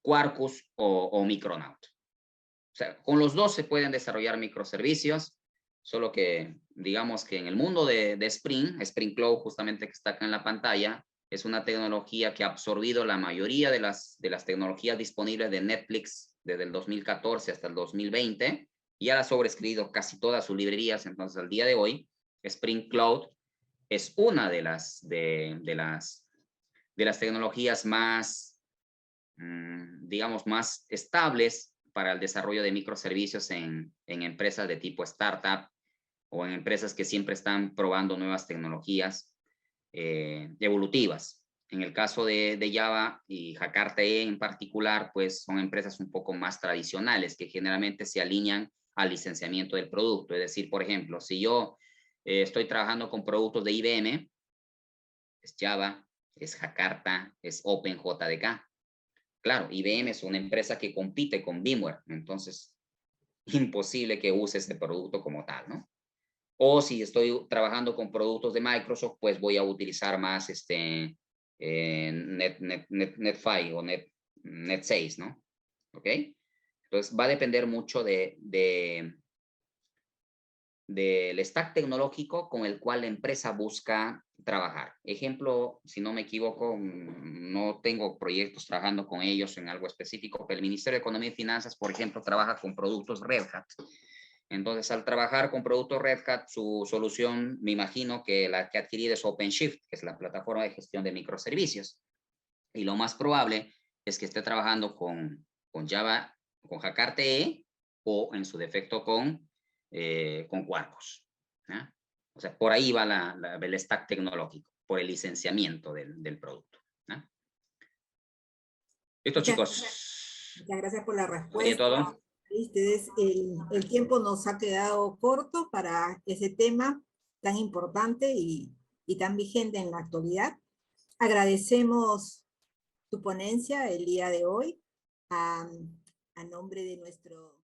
Quarkus o Micronaut. O sea, con los dos se pueden desarrollar microservicios, solo que digamos que en el mundo de Spring Cloud, justamente que está acá en la pantalla, es una tecnología que ha absorbido la mayoría de las tecnologías disponibles de Netflix desde el 2014 hasta el 2020, y ya ha sobrescrito casi todas sus librerías. Entonces, al día de hoy, Spring Cloud es una de las tecnologías más, digamos, más estables para el desarrollo de microservicios en empresas de tipo startup o en empresas que siempre están probando nuevas tecnologías evolutivas. En el caso de Java y Jakarta en particular, pues son empresas un poco más tradicionales que generalmente se alinean al licenciamiento del producto. Es decir, por ejemplo, si yo estoy trabajando con productos de IBM, es Java, es Jakarta, es OpenJDK. Claro, IBM es una empresa que compite con VMware, entonces imposible que use este producto como tal, ¿no? O si estoy trabajando con productos de Microsoft, pues voy a utilizar más Net5 o Net6, ¿no? ¿Ok? Entonces va a depender mucho del stack tecnológico con el cual la empresa busca trabajar. Ejemplo, si no me equivoco, no tengo proyectos trabajando con ellos en algo específico, pero el Ministerio de Economía y Finanzas, por ejemplo, trabaja con productos Red Hat. Entonces, al trabajar con productos Red Hat, su solución, me imagino que la que ha adquirido es OpenShift, que es la plataforma de gestión de microservicios. Y lo más probable es que esté trabajando con Java, con Jakarta o en su defecto con Quarkus, ¿no? O sea, por ahí va el stack tecnológico, por el licenciamiento del producto, ¿no? Listo, chicos. Muchas gracias por la respuesta. ¿Sería todo? Ustedes, el tiempo nos ha quedado corto para ese tema tan importante y tan vigente en la actualidad. Agradecemos tu ponencia el día de hoy a nombre de nuestro